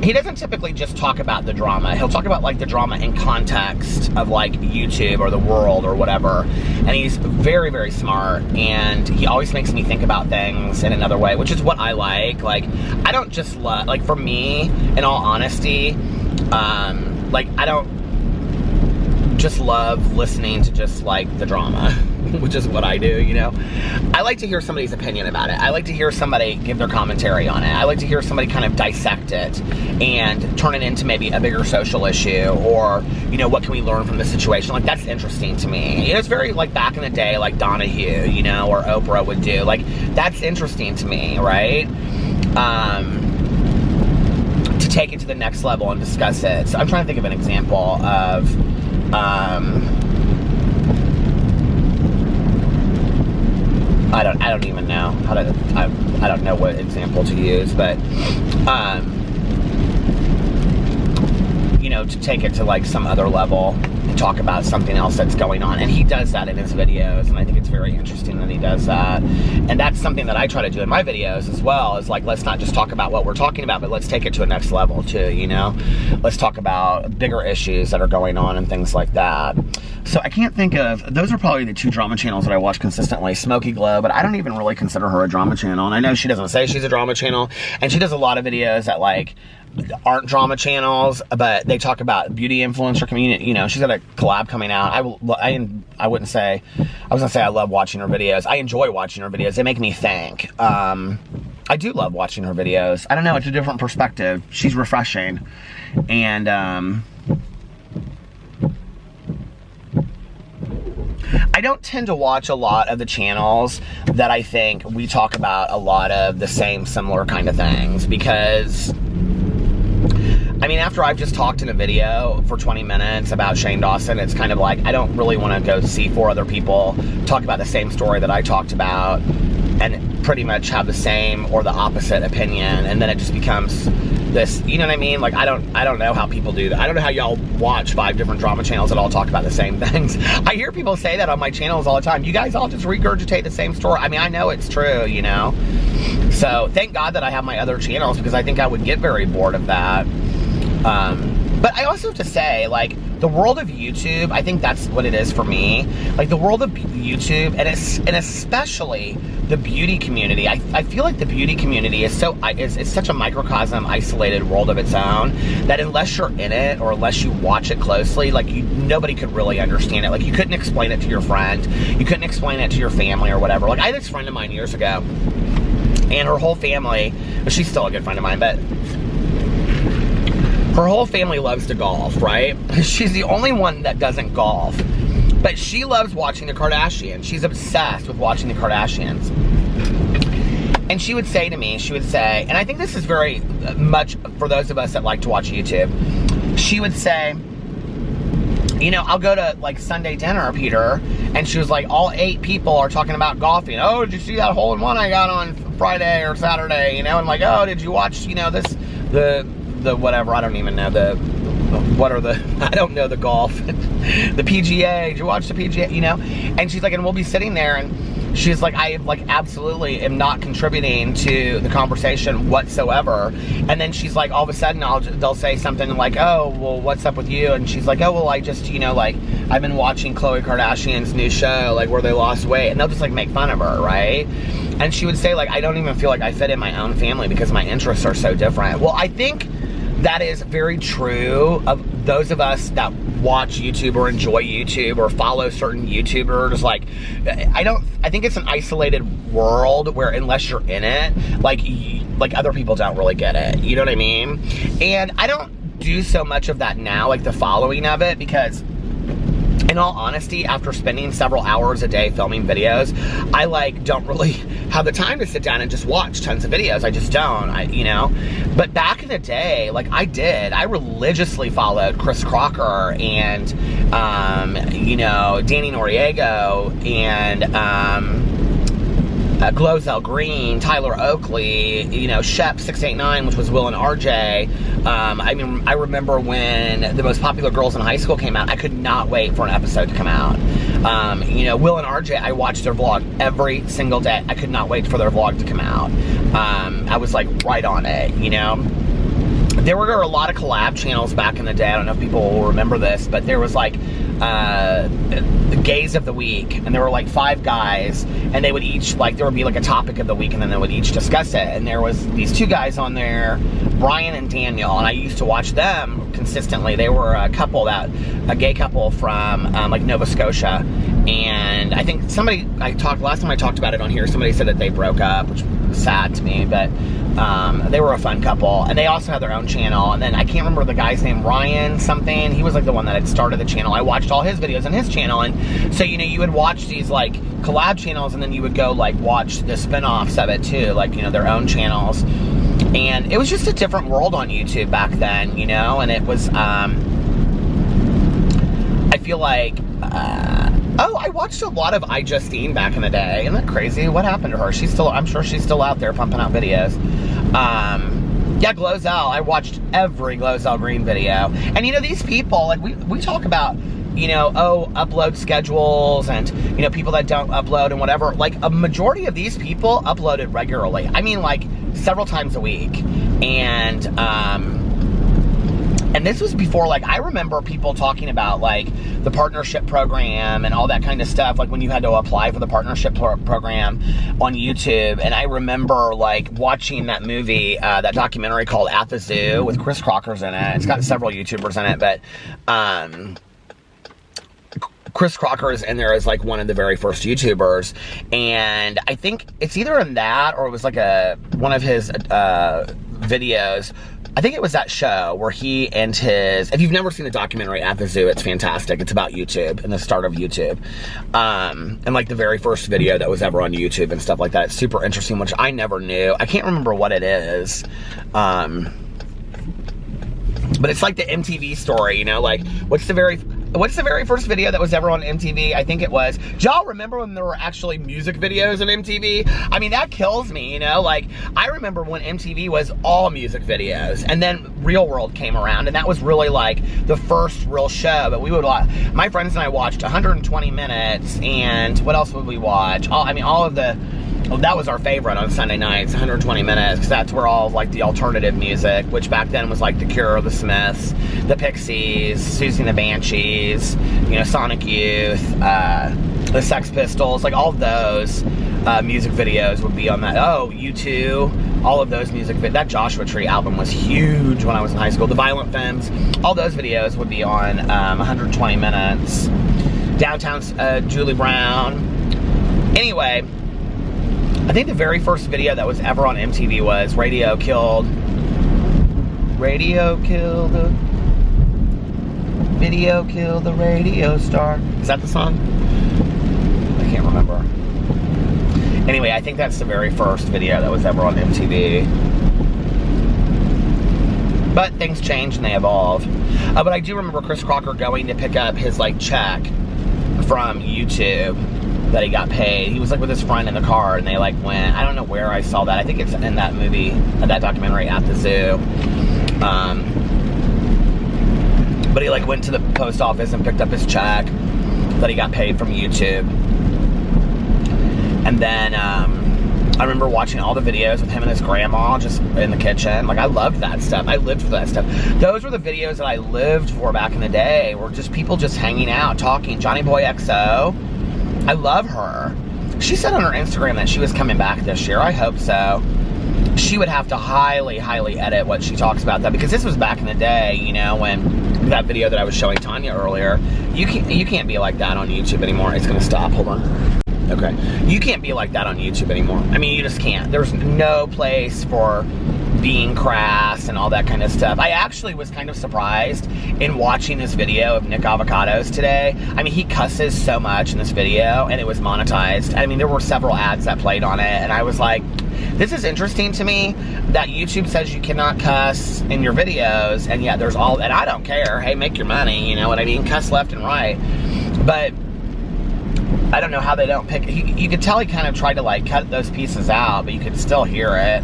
he doesn't typically just talk about the drama. He'll talk about like the drama in context of like YouTube or the world or whatever. And he's very, very smart, and he always makes me think about things in another way, which is what I like. Like, I don't just love, like for me, in all honesty, like I don't just love listening to just like the drama, which is what I do, you know. I like to hear somebody's opinion about it. I like to hear somebody give their commentary on it. I like to hear somebody kind of dissect it and turn it into maybe a bigger social issue, or, you know, what can we learn from the situation? Like, that's interesting to me. It's very like back in the day, like Donahue, you know, or Oprah would do. Like, that's interesting to me, right? To take it to the next level and discuss it. So I'm trying to think of an example of I don't even know how to, I don't know what example to use, but, you know, know, to take it to like some other level and talk about something else that's going on. And he does that in his videos, and I think it's very interesting that he does that. And that's something that I try to do in my videos as well, is like, let's not just talk about what we're talking about, but let's take it to a next level too, you know? Let's talk about bigger issues that are going on and things like that. So I can't think of, those are probably the 2 drama channels that I watch consistently. Smokey Glow, but I don't even really consider her a drama channel. And I know she doesn't say she's a drama channel, and she does a lot of videos that like aren't drama channels, but they talk about beauty influencer community. You know, she's got a collab coming out. I was gonna say I love watching her videos. I enjoy watching her videos. They make me think. I do love watching her videos. I don't know, it's a different perspective. She's refreshing. And I don't tend to watch a lot of the channels that I think we talk about a lot of the same similar kind of things, because I mean, after I've just talked in a video for 20 minutes about Shane Dawson, it's kind of like, I don't really want to go see 4 other people talk about the same story that I talked about and pretty much have the same or the opposite opinion, and then it just becomes this, you know what I mean? Like, I don't know how people do that. I don't know how y'all watch 5 different drama channels that all talk about the same things. I hear people say that on my channels all the time. You guys all just regurgitate the same story. I mean, I know it's true, you know? So thank God that I have my other channels, because I think I would get very bored of that. But I also have to say, like, the world of YouTube, I think that's what it is for me. Like, the world of YouTube, and especially the beauty community. I feel like the beauty community is it's such a microcosm, isolated world of its own, that unless you're in it or unless you watch it closely, like, nobody could really understand it. Like, you couldn't explain it to your friend. You couldn't explain it to your family or whatever. Like, I had this friend of mine years ago, and her whole family, well, she's still a good friend of mine, but her whole family loves to golf, right? She's the only one that doesn't golf. But she loves watching the Kardashians. She's obsessed with watching the Kardashians. And she would say to me, and I think this is very much for those of us that like to watch YouTube. She would say, you know, I'll go to like Sunday dinner, Peter, and she was like, all 8 people are talking about golfing. Oh, did you see that hole-in-one I got on Friday or Saturday? You know, and like, oh, did you watch, you know, the whatever, I don't even know I don't know the golf, the PGA, did you watch the PGA, you know? And she's like, and we'll be sitting there, and she's like, I like absolutely am not contributing to the conversation whatsoever. And then she's like, all of a sudden they'll say something like, oh, well, what's up with you? And she's like, oh, well, I just, you know, like, I've been watching Khloe Kardashian's new show, like, where they lost weight, and they'll just like make fun of her, right? And she would say, like, I don't even feel like I fit in my own family because my interests are so different. Well, I think that is very true of those of us that watch YouTube or enjoy YouTube or follow certain YouTubers. Like, I think it's an isolated world where unless you're in it, like other people don't really get it. You know what I mean? And I don't do so much of that now, like the following of it, because in all honesty, after spending several hours a day filming videos, I like don't really have the time to sit down and just watch tons of videos. I just don't, you know. But back in the day, like I religiously followed Chris Crocker and, you know, Danny Noriego and, Glozell Green, Tyler Oakley, you know, Shep689, which was Will and RJ. I mean, I remember when the Most Popular Girls in High School came out, I could not wait for an episode to come out. You know, Will and RJ, I watched their vlog every single day. I could not wait for their vlog to come out. I was like right on it, you know. There were a lot of collab channels back in the day. I don't know if people will remember this, but there was like the gays of the week, and there were like 5 guys, and they would each, like, there would be like a topic of the week, and then they would each discuss it. And there was these 2 guys on there, Brian and Daniel, and I used to watch them consistently. They were a gay couple from like Nova Scotia, and I think last time I talked about it on here, somebody said that they broke up, which was sad to me, but they were a fun couple, and they also had their own channel. And then I can't remember the guy's name, Ryan something. He was like the one that had started the channel. I watched all his videos on his channel, and so, you know, you would watch these like collab channels, and then you would go like watch the spin-offs of it too, like, you know, their own channels. And it was just a different world on YouTube back then, you know. And it was I feel like oh, I watched a lot of iJustine back in the day. Isn't that crazy? What happened to her? I'm sure she's still out there pumping out videos. Yeah, Glozell. I watched every Glozell Green video. And you know, these people, like we talk about, you know, oh, upload schedules and, you know, people that don't upload and whatever. Like, a majority of these people uploaded regularly. I mean, like, several times a week. And this was before, like, I remember people talking about, like, the partnership program and all that kind of stuff, like when you had to apply for the partnership program on YouTube. And I remember, like, watching that movie, that documentary called At the Zoo with Chris Crocker's in it. It's got several YouTubers in it, but Chris Crocker is in there as, like, one of the very first YouTubers. And I think it's either in that or it was, like, one of his videos. I think it was that show where he and his, if you've never seen the documentary At the Zoo, it's fantastic. It's about YouTube and the start of YouTube. And like the very first video that was ever on YouTube and stuff like that. It's super interesting, which I never knew. I can't remember what it is. But it's like the MTV story, you know, like what's the very first video that was ever on MTV? I think it was. Do y'all remember when there were actually music videos on MTV? I mean, that kills me, you know? Like, I remember when MTV was all music videos, and then Real World came around, and that was really, like, the first real show. But we would watch, my friends and I watched 120 Minutes, and what else would we watch? All of the, well, that was our favorite on Sunday nights, 120 Minutes, because that's where all of, like, the alternative music, which back then was, like, The Cure, The Smiths, The Pixies, Susie and the Banshees, you know, Sonic Youth, the Sex Pistols, like, all of those music videos would be on that. Oh, U2, all of those music videos. That Joshua Tree album was huge when I was in high school. The Violent Femmes, all those videos would be on 120 Minutes. Downtown's Julie Brown. Anyway, I think the very first video that was ever on MTV was Radio Killed the Video Killed the Radio Star. Is that the song? I can't remember. Anyway, I think that's the very first video that was ever on MTV. But things change and they evolve. But I do remember Chris Crocker going to pick up his, like, check from YouTube that he got paid. He was, like, with his friend in the car, and they, like, went, I don't know where I saw that. I think it's in that movie, that documentary, At the Zoo. But he, like, went to the post office and picked up his check that he got paid from YouTube. And then, I remember watching all the videos with him and his grandma just in the kitchen. Like, I loved that stuff. I lived for that stuff. Those were the videos that I lived for back in the day, were just people just hanging out, talking. Johnny Boy XO. I love her. She said on her Instagram that she was coming back this year. I hope so. She would have to highly, highly edit what she talks about that, because this was back in the day, you know, when that video that I was showing Tanya earlier. You can't be like that on YouTube anymore. It's gonna stop. Hold on. Okay. You can't be like that on YouTube anymore. I mean, you just can't. There's no place for being crass and all that kind of stuff. I actually was kind of surprised in watching this video of Nick Avocados today. I mean, he cusses so much in this video, and it was monetized. I mean, there were several ads that played on it, and I was like, this is interesting to me that YouTube says you cannot cuss in your videos, and yet there's all, and I don't care. Hey, make your money, you know what I mean? Cuss left and right. But I don't know how they don't pick. You could tell he kind of tried to, like, cut those pieces out, but you could still hear it.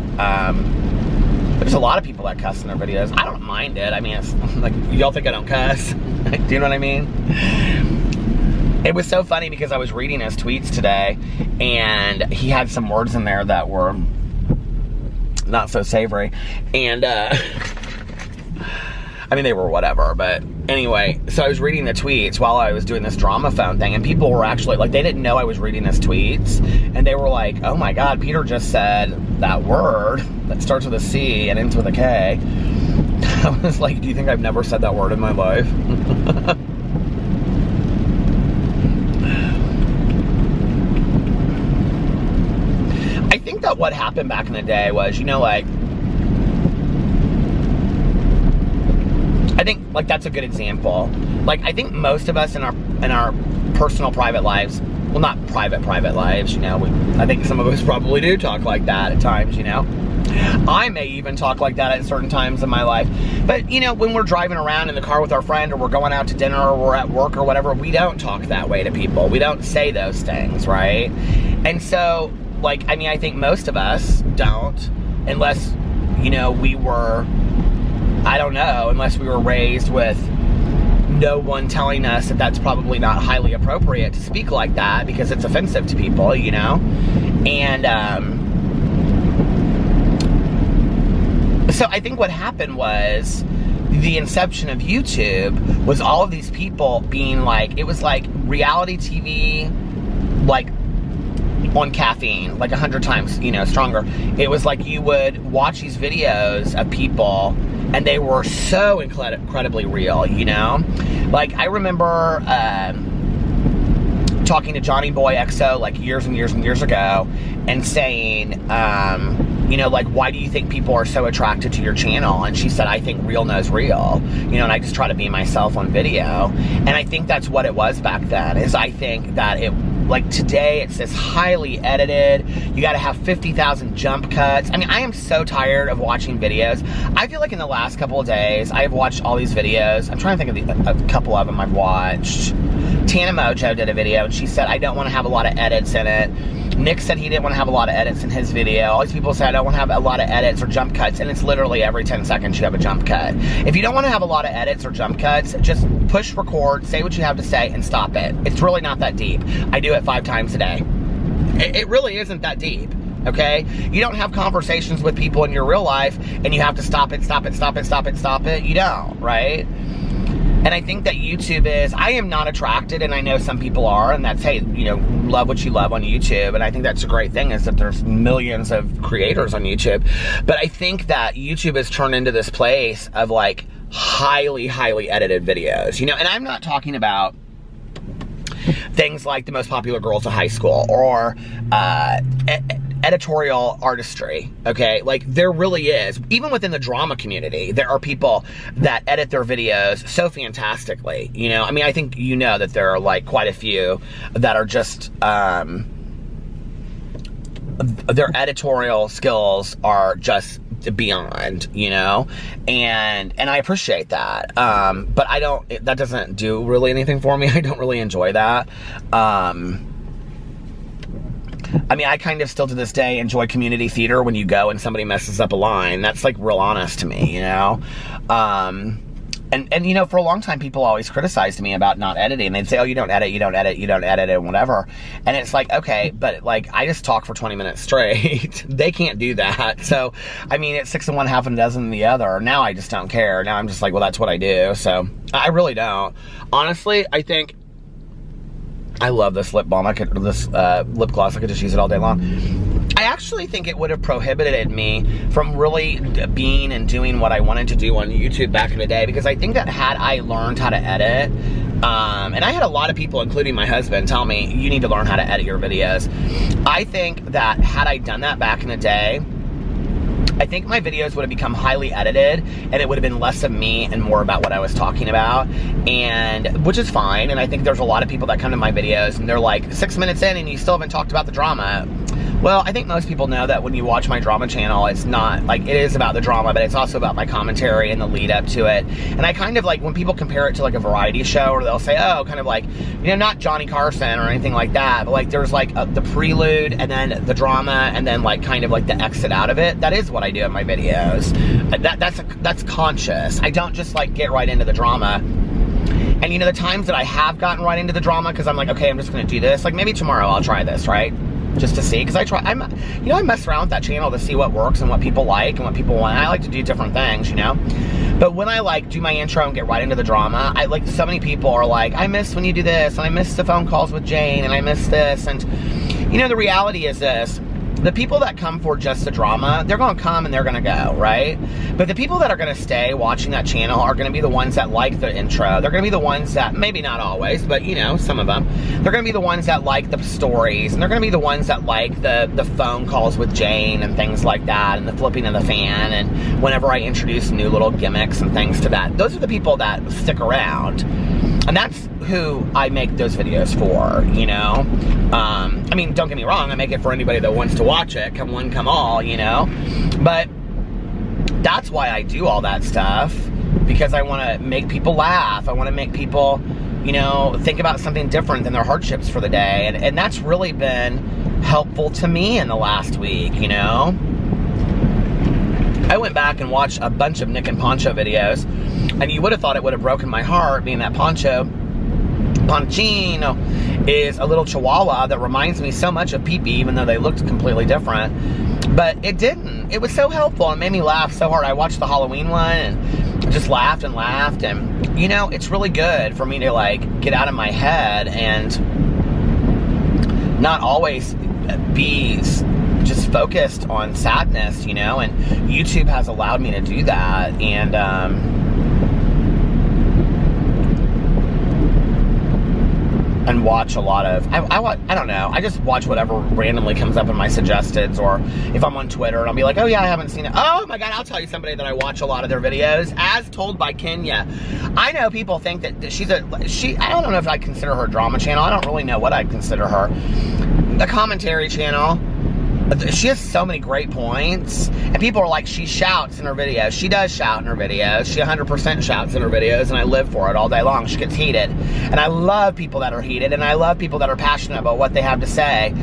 There's a lot of people that cuss in their videos. I don't mind it. I mean, it's like, y'all think I don't cuss? Do you know what I mean? It was so funny because I was reading his tweets today, and he had some words in there that were not so savory. And, I mean, they were whatever, but anyway, so I was reading the tweets while I was doing this drama phone thing, and people were actually, like, they didn't know I was reading his tweets, and they were like, oh my God, Peter just said that word that starts with a C and ends with a K. I was like, do you think I've never said that word in my life? I think that what happened back in the day was, you know, like, I think, like, that's a good example. Like, I think most of us in our personal private lives, well, not private lives, you know, I think some of us probably do talk like that at times, you know. I may even talk like that at certain times in my life. But, you know, when we're driving around in the car with our friend, or we're going out to dinner, or we're at work or whatever, we don't talk that way to people. We don't say those things, right? And so, like, I mean, I think most of us don't, unless you know, we were, I don't know, unless we were raised with no one telling us that that's probably not highly appropriate to speak like that because it's offensive to people, you know? And so I think what happened was the inception of YouTube was all of these people being like, it was like reality TV, like on caffeine, like 100 times, you know, stronger. It was like you would watch these videos of people and they were so incredibly real, you know? Like, I remember talking to Johnny Boy XO like years and years and years ago and saying, you know, like, why do you think people are so attracted to your channel? And she said, I think real knows real, you know, and I just try to be myself on video. And I think that's what it was back then, is I think that it, like today, it's this highly edited, you gotta have 50,000 jump cuts. I mean, I am so tired of watching videos. I feel like in the last couple of days, I've watched all these videos. I'm trying to think of a couple of them I've watched. Tana Mojo did a video and she said, I don't wanna have a lot of edits in it. Nick said he didn't want to have a lot of edits in his video. All these people say I don't want to have a lot of edits or jump cuts, and it's literally every 10 seconds you have a jump cut. If you don't want to have a lot of edits or jump cuts, just push record, say what you have to say, and stop it. It's really not that deep. I do it 5 times a day. It really isn't that deep, okay? You don't have conversations with people in your real life, and you have to stop it, stop it, stop it, stop it, stop it. You don't, right? And I think that YouTube is, I am not attracted, and I know some people are, and that's, hey, you know, love what you love on YouTube. And I think that's a great thing, is that there's millions of creators on YouTube. But I think that YouTube has turned into this place of like highly, highly edited videos, you know? And I'm not talking about things like the most popular girls in high school or editorial artistry, okay? Like, there really is. Even within the drama community, there are people that edit their videos so fantastically, you know? I mean, I think you know that there are, like, quite a few that are just, their editorial skills are just beyond, you know? And I appreciate that. But I don't, that doesn't do really anything for me. I don't really enjoy that. I mean, I kind of still to this day enjoy community theater when you go and somebody messes up a line. That's like real honest to me, you know? And you know, for a long time, people always criticized me about not editing. They'd say, oh, you don't edit, you don't edit, you don't edit, and whatever. And it's like, okay, but like, I just talk for 20 minutes straight. They can't do that. So, I mean, it's 6 in one, half a dozen in the other. Now I just don't care. Now I'm just like, well, that's what I do. So, I really don't. Honestly, I think, I love this lip balm. This lip gloss. I could just use it all day long. I actually think it would have prohibited me from really being and doing what I wanted to do on YouTube back in the day, because I think that had I learned how to edit, and I had a lot of people, including my husband, tell me, you need to learn how to edit your videos. I think that had I done that back in the day, I think my videos would have become highly edited, and it would have been less of me and more about what I was talking about, and which is fine. And I think there's a lot of people that come to my videos and they're like, 6 minutes in and you still haven't talked about the drama. Well, I think most people know that when you watch my drama channel, it's not, like, it is about the drama, but it's also about my commentary and the lead up to it. And I kind of like, when people compare it to like a variety show, or they'll say, oh, kind of like, you know, not Johnny Carson or anything like that, but like there's like the prelude and then the drama and then like kind of like the exit out of it. That is what I do in my videos. That's conscious. I don't just like get right into the drama. And you know, the times that I have gotten right into the drama, because I'm like, okay, I'm just gonna do this, like maybe tomorrow I'll try this, right? Just to see, because I mess around with that channel to see what works and what people like and what people want. I like to do different things, you know? But when I like do my intro and get right into the drama, I like, so many people are like, I miss when you do this, and I miss the phone calls with Jane, and I miss this, and you know, the reality is this. The people that come for just the drama, they're gonna come and they're gonna go, right? But the people that are gonna stay watching that channel are gonna be the ones that like the intro. They're gonna be the ones that, maybe not always, but you know, some of them. They're gonna be the ones that like the stories, and they're gonna be the ones that like the phone calls with Jane and things like that, and the flipping of the fan, and whenever I introduce new little gimmicks and things to that. Those are the people that stick around. And that's who I make those videos for, you know? I mean, don't get me wrong, I make it for anybody that wants to watch it, come one, come all, you know? But that's why I do all that stuff, because I want to make people laugh. I want to make people, you know, think about something different than their hardships for the day. And that's really been helpful to me in the last week, you know? I went back and watched a bunch of Nick and Poncho videos, and you would have thought it would have broken my heart, being that Ponchino is a little chihuahua that reminds me so much of Pee-Pee, even though they looked completely different. But it didn't. It was so helpful and made me laugh so hard. I watched the Halloween one and just laughed and laughed. And, you know, it's really good for me to, like, get out of my head and not always be just focused on sadness, you know. And YouTube has allowed me to do that. And watch a lot of, I don't know, I just watch whatever randomly comes up in my suggestions, or if I'm on Twitter and I'll be like, oh yeah, I haven't seen it. Oh my God, I'll tell you somebody that I watch a lot of their videos, as told by Kenya. I know people think that I don't know if I consider her a drama channel. I don't really know what I'd consider her. A commentary channel. She has so many great points, and people are like, she shouts in her videos. She does shout in her videos. She 100% shouts in her videos, and I live for it all day long. She gets heated, and I love people that are heated, and I love people that are passionate about what they have to say.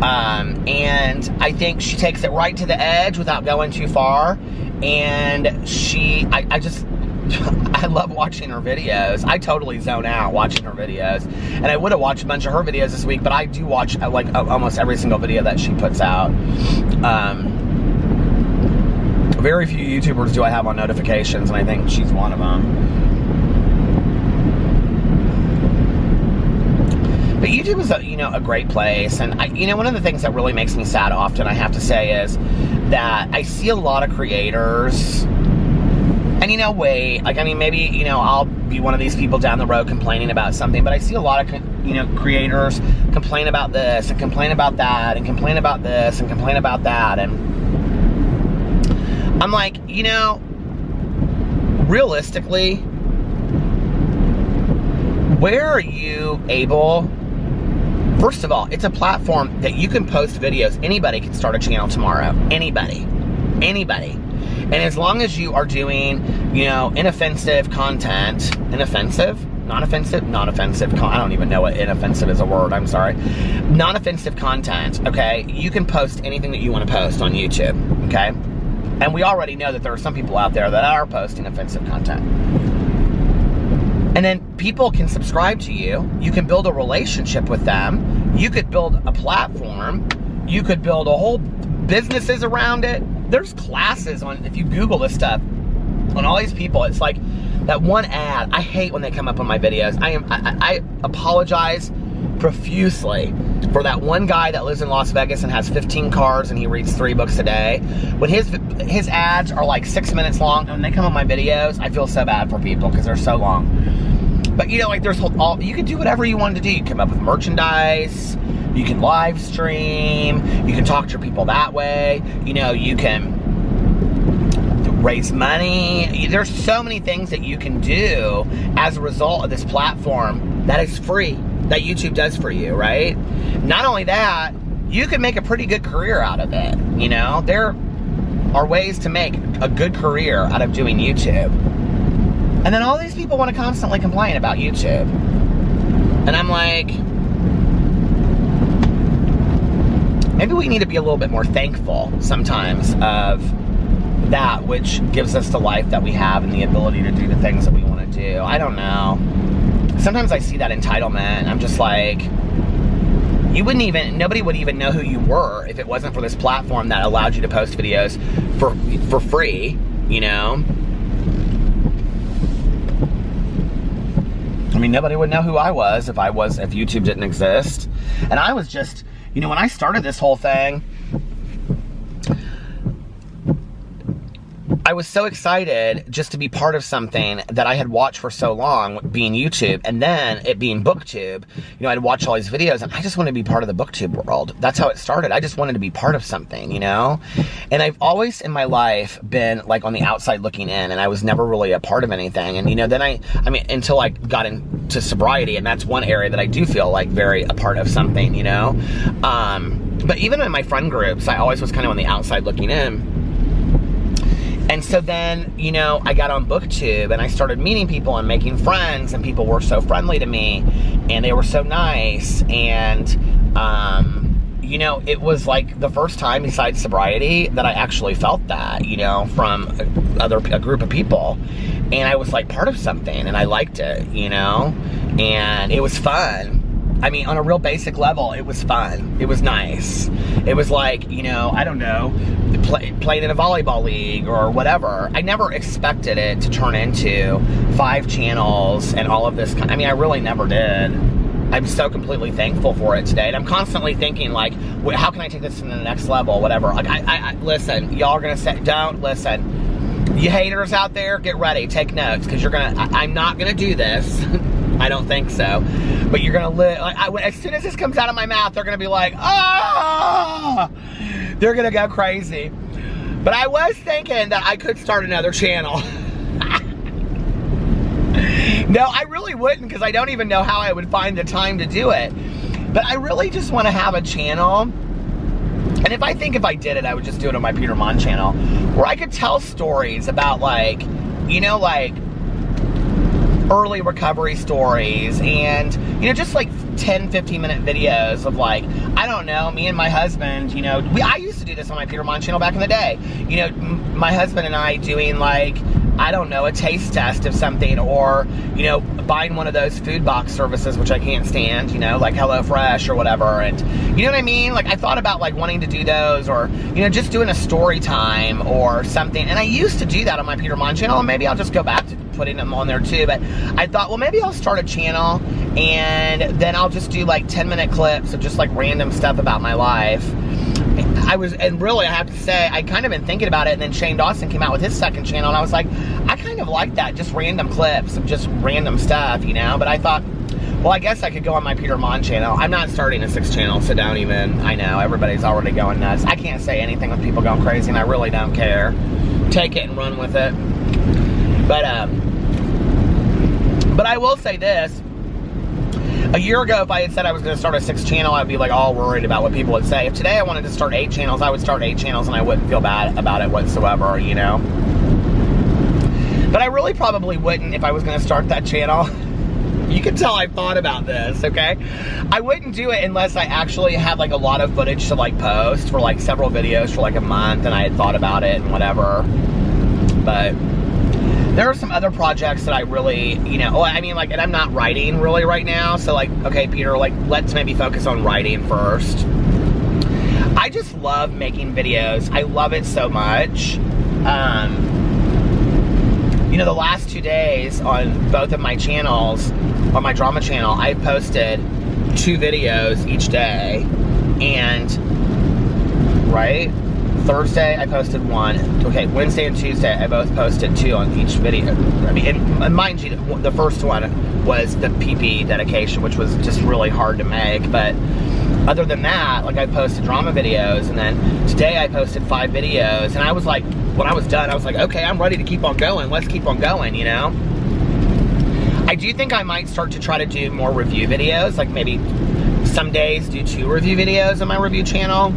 And I think she takes it right to the edge without going too far, and I love watching her videos. I totally zone out watching her videos. And I would have watched a bunch of her videos this week, but I do watch like almost every single video that she puts out. Very few YouTubers do I have on notifications, and I think she's one of them. But YouTube is a great place. And one of the things that really makes me sad often, I have to say, is that I see a lot of creators. And maybe, I'll be one of these people down the road complaining about something, but I see a lot of, creators complain about this and complain about that and complain about this and complain about that. And I'm like, realistically, where are you able? First of all, it's a platform that you can post videos. Anybody can start a channel tomorrow. Anybody. And as long as you are doing, inoffensive content, I don't even know what inoffensive is a word, I'm sorry. Non-offensive content, okay? You can post anything that you want to post on YouTube, okay? And we already know that there are some people out there that are posting offensive content. And then people can subscribe to you. You can build a relationship with them. You could build a platform. You could build a whole businesses around it. There's classes on, if you Google this stuff, on all these people. It's like that one ad. I hate when they come up on my videos. I apologize profusely for that one guy that lives in Las Vegas and has 15 cars and he reads 3 books a day. When his ads are like 6 minutes long, and when they come on my videos, I feel so bad for people because they're so long. But there's you can do whatever you want to do. You can come up with merchandise. You can live stream. You can talk to your people that way. You can raise money. There's so many things that you can do as a result of this platform that is free, that YouTube does for you, right? Not only that, you can make a pretty good career out of it. There are ways to make a good career out of doing YouTube. And then all these people want to constantly complain about YouTube. And I'm like, maybe we need to be a little bit more thankful sometimes of that which gives us the life that we have and the ability to do the things that we want to do. I don't know. Sometimes I see that entitlement and I'm just like, nobody would even know who you were if it wasn't for this platform that allowed you to post videos for free, nobody would know who I was if YouTube didn't exist. And I was just, when I started this whole thing, I was so excited just to be part of something that I had watched for so long, being YouTube, and then it being BookTube. I'd watch all these videos, and I just wanted to be part of the BookTube world. That's how it started. I just wanted to be part of something, And I've always in my life been like on the outside looking in, and I was never really a part of anything. And then until I got into sobriety, and that's one area that I do feel like very a part of something, But even in my friend groups, I always was kind of on the outside looking in. And so then, I got on BookTube and I started meeting people and making friends, and people were so friendly to me and they were so nice. And you know, it was like the first time besides sobriety that I actually felt that, you know, from a group of people. And I was like part of something, and I liked it, you know, and it was fun. I mean, on a real basic level, it was fun. It was nice. It was like, you know, I don't know, playing in a volleyball league or whatever. I never expected it to turn into 5 channels and all of this. I mean, I really never did. I'm so completely thankful for it today. And I'm constantly thinking, like, how can I take this to the next level, whatever. Like, listen, y'all are going to say, don't listen. You haters out there, get ready. Take notes, because you're going to, I'm not going to do this. I don't think so. But you're gonna live, like, as soon as this comes out of my mouth, they're gonna be like, oh! They're gonna go crazy. But I was thinking that I could start another channel. No, I really wouldn't, because I don't even know how I would find the time to do it. But I really just want to have a channel. And if I did it, I would just do it on my Peter Monn channel, where I could tell stories about, like, you know, like, early recovery stories, and, you know, just like 10-15 minute videos of, like, I don't know, me and my husband, you know, I used to do this on my Peter Monn channel back in the day, you know, my husband and I doing, like, I don't know, a taste test of something, or, you know, buying one of those food box services, which I can't stand, you know, like HelloFresh or whatever. And you know what I mean? Like, I thought about, like, wanting to do those, or, you know, just doing a story time or something. And I used to do that on my Peter Monn channel, and maybe I'll just go back to putting them on there too. But I thought, well, maybe I'll start a channel, and then I'll just do, like, 10-minute clips of just, like, random stuff about my life. And really, I have to say, I kind of been thinking about it, and then Shane Dawson came out with his second channel, and I was like, I kind of like that, just random clips of just random stuff, you know. But I thought, well, I guess I could go on my Peter Monn channel. I'm not starting a 6th channel, so don't even, I know, everybody's already going nuts. I can't say anything with people going crazy, and I really don't care. Take it and run with it. But I will say this. A year ago, if I had said I was going to start a 6th channel, I'd be, like, all worried about what people would say. If today I wanted to start 8 channels, I would start 8 channels, and I wouldn't feel bad about it whatsoever, you know? But I really probably wouldn't if I was going to start that channel. You can tell I thought about this, okay? I wouldn't do it unless I actually had, like, a lot of footage to, like, post for, like, several videos for, like, a month, and I had thought about it and whatever. But there are some other projects that I really, you know, I mean, like, and I'm not writing really right now, so, like, okay, Peter, like, let's maybe focus on writing first. I just love making videos. I love it so much. You know, the last 2 days on both of my channels, on my drama channel, I posted 2 videos each day, and, right? Thursday, I posted 1. Okay, Wednesday and Tuesday, I both posted 2 on each video. I mean, and mind you, the first one was the PP dedication, which was just really hard to make. But other than that, like, I posted drama videos, and then today I posted 5 videos, and I was like, when I was done, I was like, okay, I'm ready to keep on going. Let's keep on going, you know? I do think I might start to try to do more review videos, like maybe some days do 2 review videos on my review channel.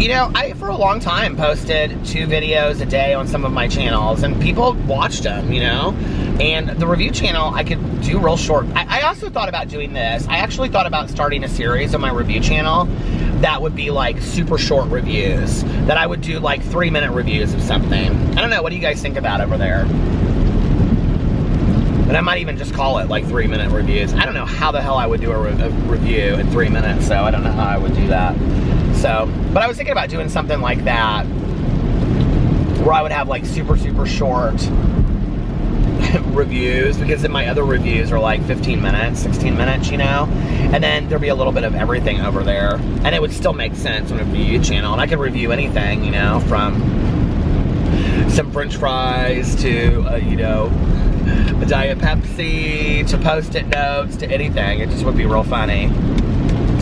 You know, I, for a long time, posted 2 videos a day on some of my channels, and people watched them, you know? And the review channel, I could do real short. I also thought about doing this. I actually thought about starting a series on my review channel that would be, like, super short reviews. That I would do, like, 3-minute reviews of something. I don't know, what do you guys think about over there? But I might even just call it, like, 3-minute reviews. I don't know how the hell I would do a review in 3 minutes, so I don't know how I would do that. So, but I was thinking about doing something like that, where I would have, like, super, super short reviews, because then my other reviews are like 15 minutes, 16 minutes, you know? And then there'd be a little bit of everything over there. And it would still make sense on a review channel. And I could review anything, you know, from some French fries to, you know, a Diet Pepsi, to Post-it notes, to anything. It just would be real funny.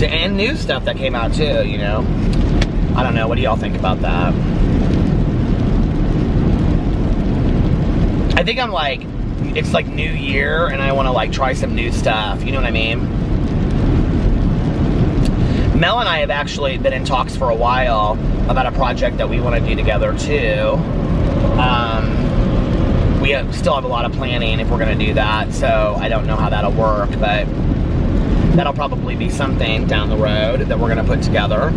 And new stuff that came out too, you know? I don't know, what do y'all think about that? I think I'm like, it's like New Year, and I want to, like, try some new stuff, you know what I mean? Mel and I have actually been in talks for a while about a project that we want to do together too. We still have a lot of planning if we're going to do that, so I don't know how that'll work, but that'll probably be something down the road that we're gonna put together.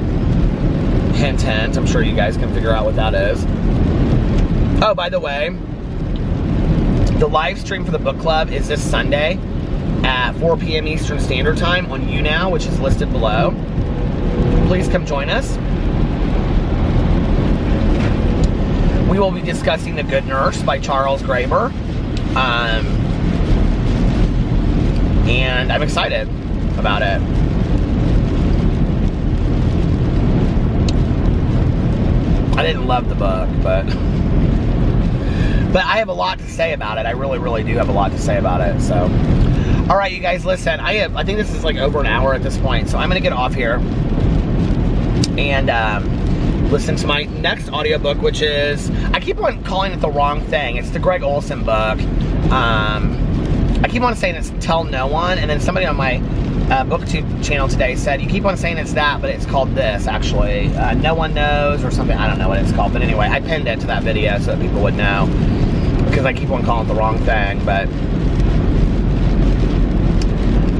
Hint, hint. I'm sure you guys can figure out what that is. Oh, by the way, the live stream for the book club is this Sunday at 4 p.m. Eastern Standard Time on YouNow, which is listed below. Please come join us. We will be discussing The Good Nurse by Charles Graeber. And I'm excited about it. I didn't love the book, but I have a lot to say about it. I really, really do have a lot to say about it. So, all right, you guys, listen. I think this is like over an hour at this point, so I'm gonna get off here and listen to my next audiobook, which is, I keep on calling it the wrong thing. It's the Greg Olson book. I keep on saying it's Tell No One, and then somebody on my BookTube channel today said, you keep on saying it's that, but it's called this, actually. No One Knows or something. I don't know what it's called, but anyway, I pinned it to that video so that people would know, because I keep on calling it the wrong thing. But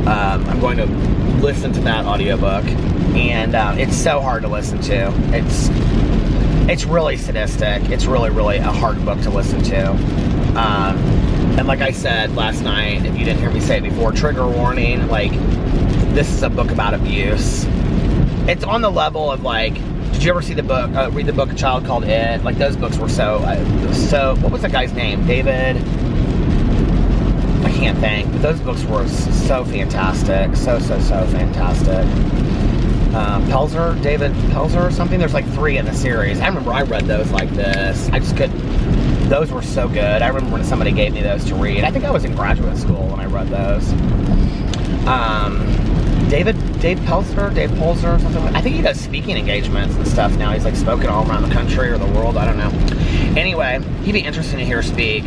I'm going to listen to that audiobook, and it's so hard to listen to. It's really sadistic. It's really, really a hard book to listen to. And like I said last night, if you didn't hear me say it before, trigger warning, like, this is a book about abuse. It's on the level of, like, did you ever see the book, read the book A Child Called It? Like, those books were so, what was that guy's name? David? I can't think, but those books were so fantastic. So fantastic. Pelzer, David Pelzer or something? There's like 3 in the series. I remember I read those like this. I just couldn't, those were so good. I remember when somebody gave me those to read. I think I was in graduate school when I read those. Dave Pelzer or something. I think he does speaking engagements and stuff now. He's like spoken all around the country or the world, I don't know. Anyway, he'd be interesting to hear speak.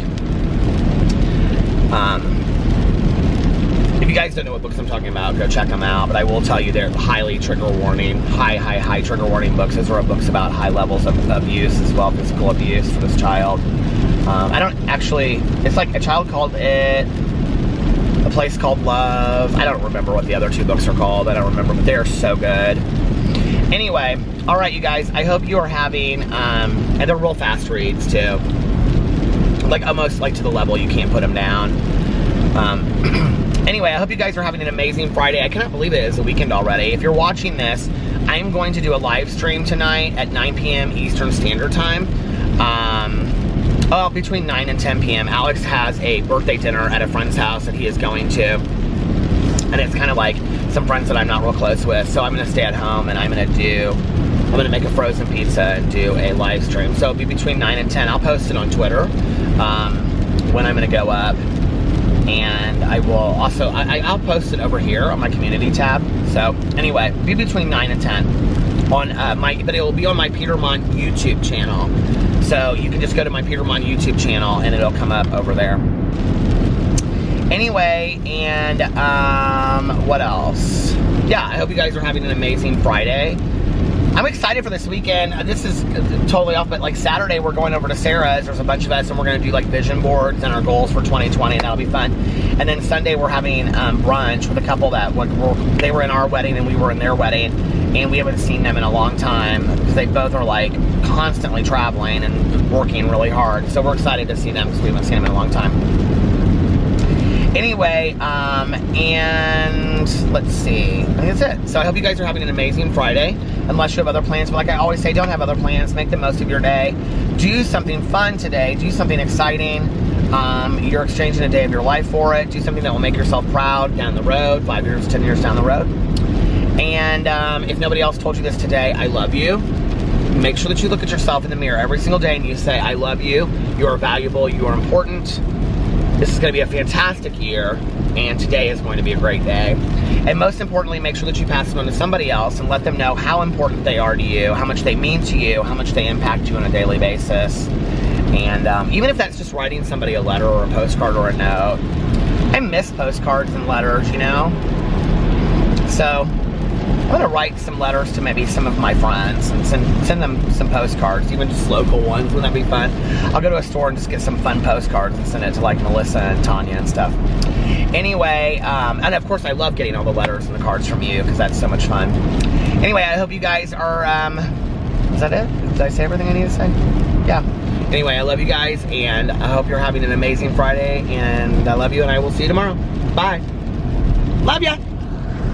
If you guys don't know what books I'm talking about, go check them out. But I will tell you, they're highly trigger warning, high trigger warning books. Those are books about high levels of abuse as well, physical abuse for this child. I don't actually, it's like A Child Called It, A Place Called Love. I don't remember what the other 2 books are called. I don't remember, but they're so good. Anyway, all right, you guys, I hope you are having, and they're real fast reads too. Like almost like to the level you can't put them down. Anyway, I hope you guys are having an amazing Friday. I cannot believe it is the weekend already. If you're watching this, I'm going to do a live stream tonight at 9 p.m. Eastern Standard Time. Between 9 and 10 p.m. Alex has a birthday dinner at a friend's house that he is going to. And it's kind of like some friends that I'm not real close with. So I'm going to stay at home and I'm going to make a frozen pizza and do a live stream. So it'll be between 9 and 10. I'll post it on Twitter when I'm going to go up. And I will also, I'll post it over here on my community tab. So anyway, be between 9 and 10 on but it will be on my Peter Monn YouTube channel. So you can just go to my Peter Monn YouTube channel and it'll come up over there. Anyway, and what else? Yeah, I hope you guys are having an amazing Friday. I'm excited for this weekend. This is totally off, but like Saturday we're going over to Sarah's. There's a bunch of us and we're going to do like vision boards and our goals for 2020, and that'll be fun. And then Sunday we're having brunch with a couple that they were in our wedding and we were in their wedding, and we haven't seen them in a long time because they both are like constantly traveling and working really hard. So we're excited to see them because we haven't seen them in a long time. Anyway, and let's see. I think that's it. So I hope you guys are having an amazing Friday, unless you have other plans. But like I always say, don't have other plans. Make the most of your day. Do something fun today. Do something exciting. You're exchanging a day of your life for it. Do something that will make yourself proud down the road, 5 years, 10 years down the road. And if nobody else told you this today, I love you. Make sure that you look at yourself in the mirror every single day and you say, I love you. You are valuable. You are important. This is going to be a fantastic year, and today is going to be a great day. And most importantly, make sure that you pass it on to somebody else and let them know how important they are to you, how much they mean to you, how much they impact you on a daily basis. And even if that's just writing somebody a letter or a postcard or a note. I miss postcards and letters, you know? So, I'm gonna write some letters to maybe some of my friends and send them some postcards, even just local ones. Wouldn't that be fun? I'll go to a store and just get some fun postcards and send it to like Melissa and Tanya and stuff. Anyway, and of course I love getting all the letters and the cards from you because that's so much fun. Anyway, I hope you guys are, is that it? Did I say everything I need to say? Yeah. Anyway, I love you guys, and I hope you're having an amazing Friday, and I love you, and I will see you tomorrow. Bye. Love ya.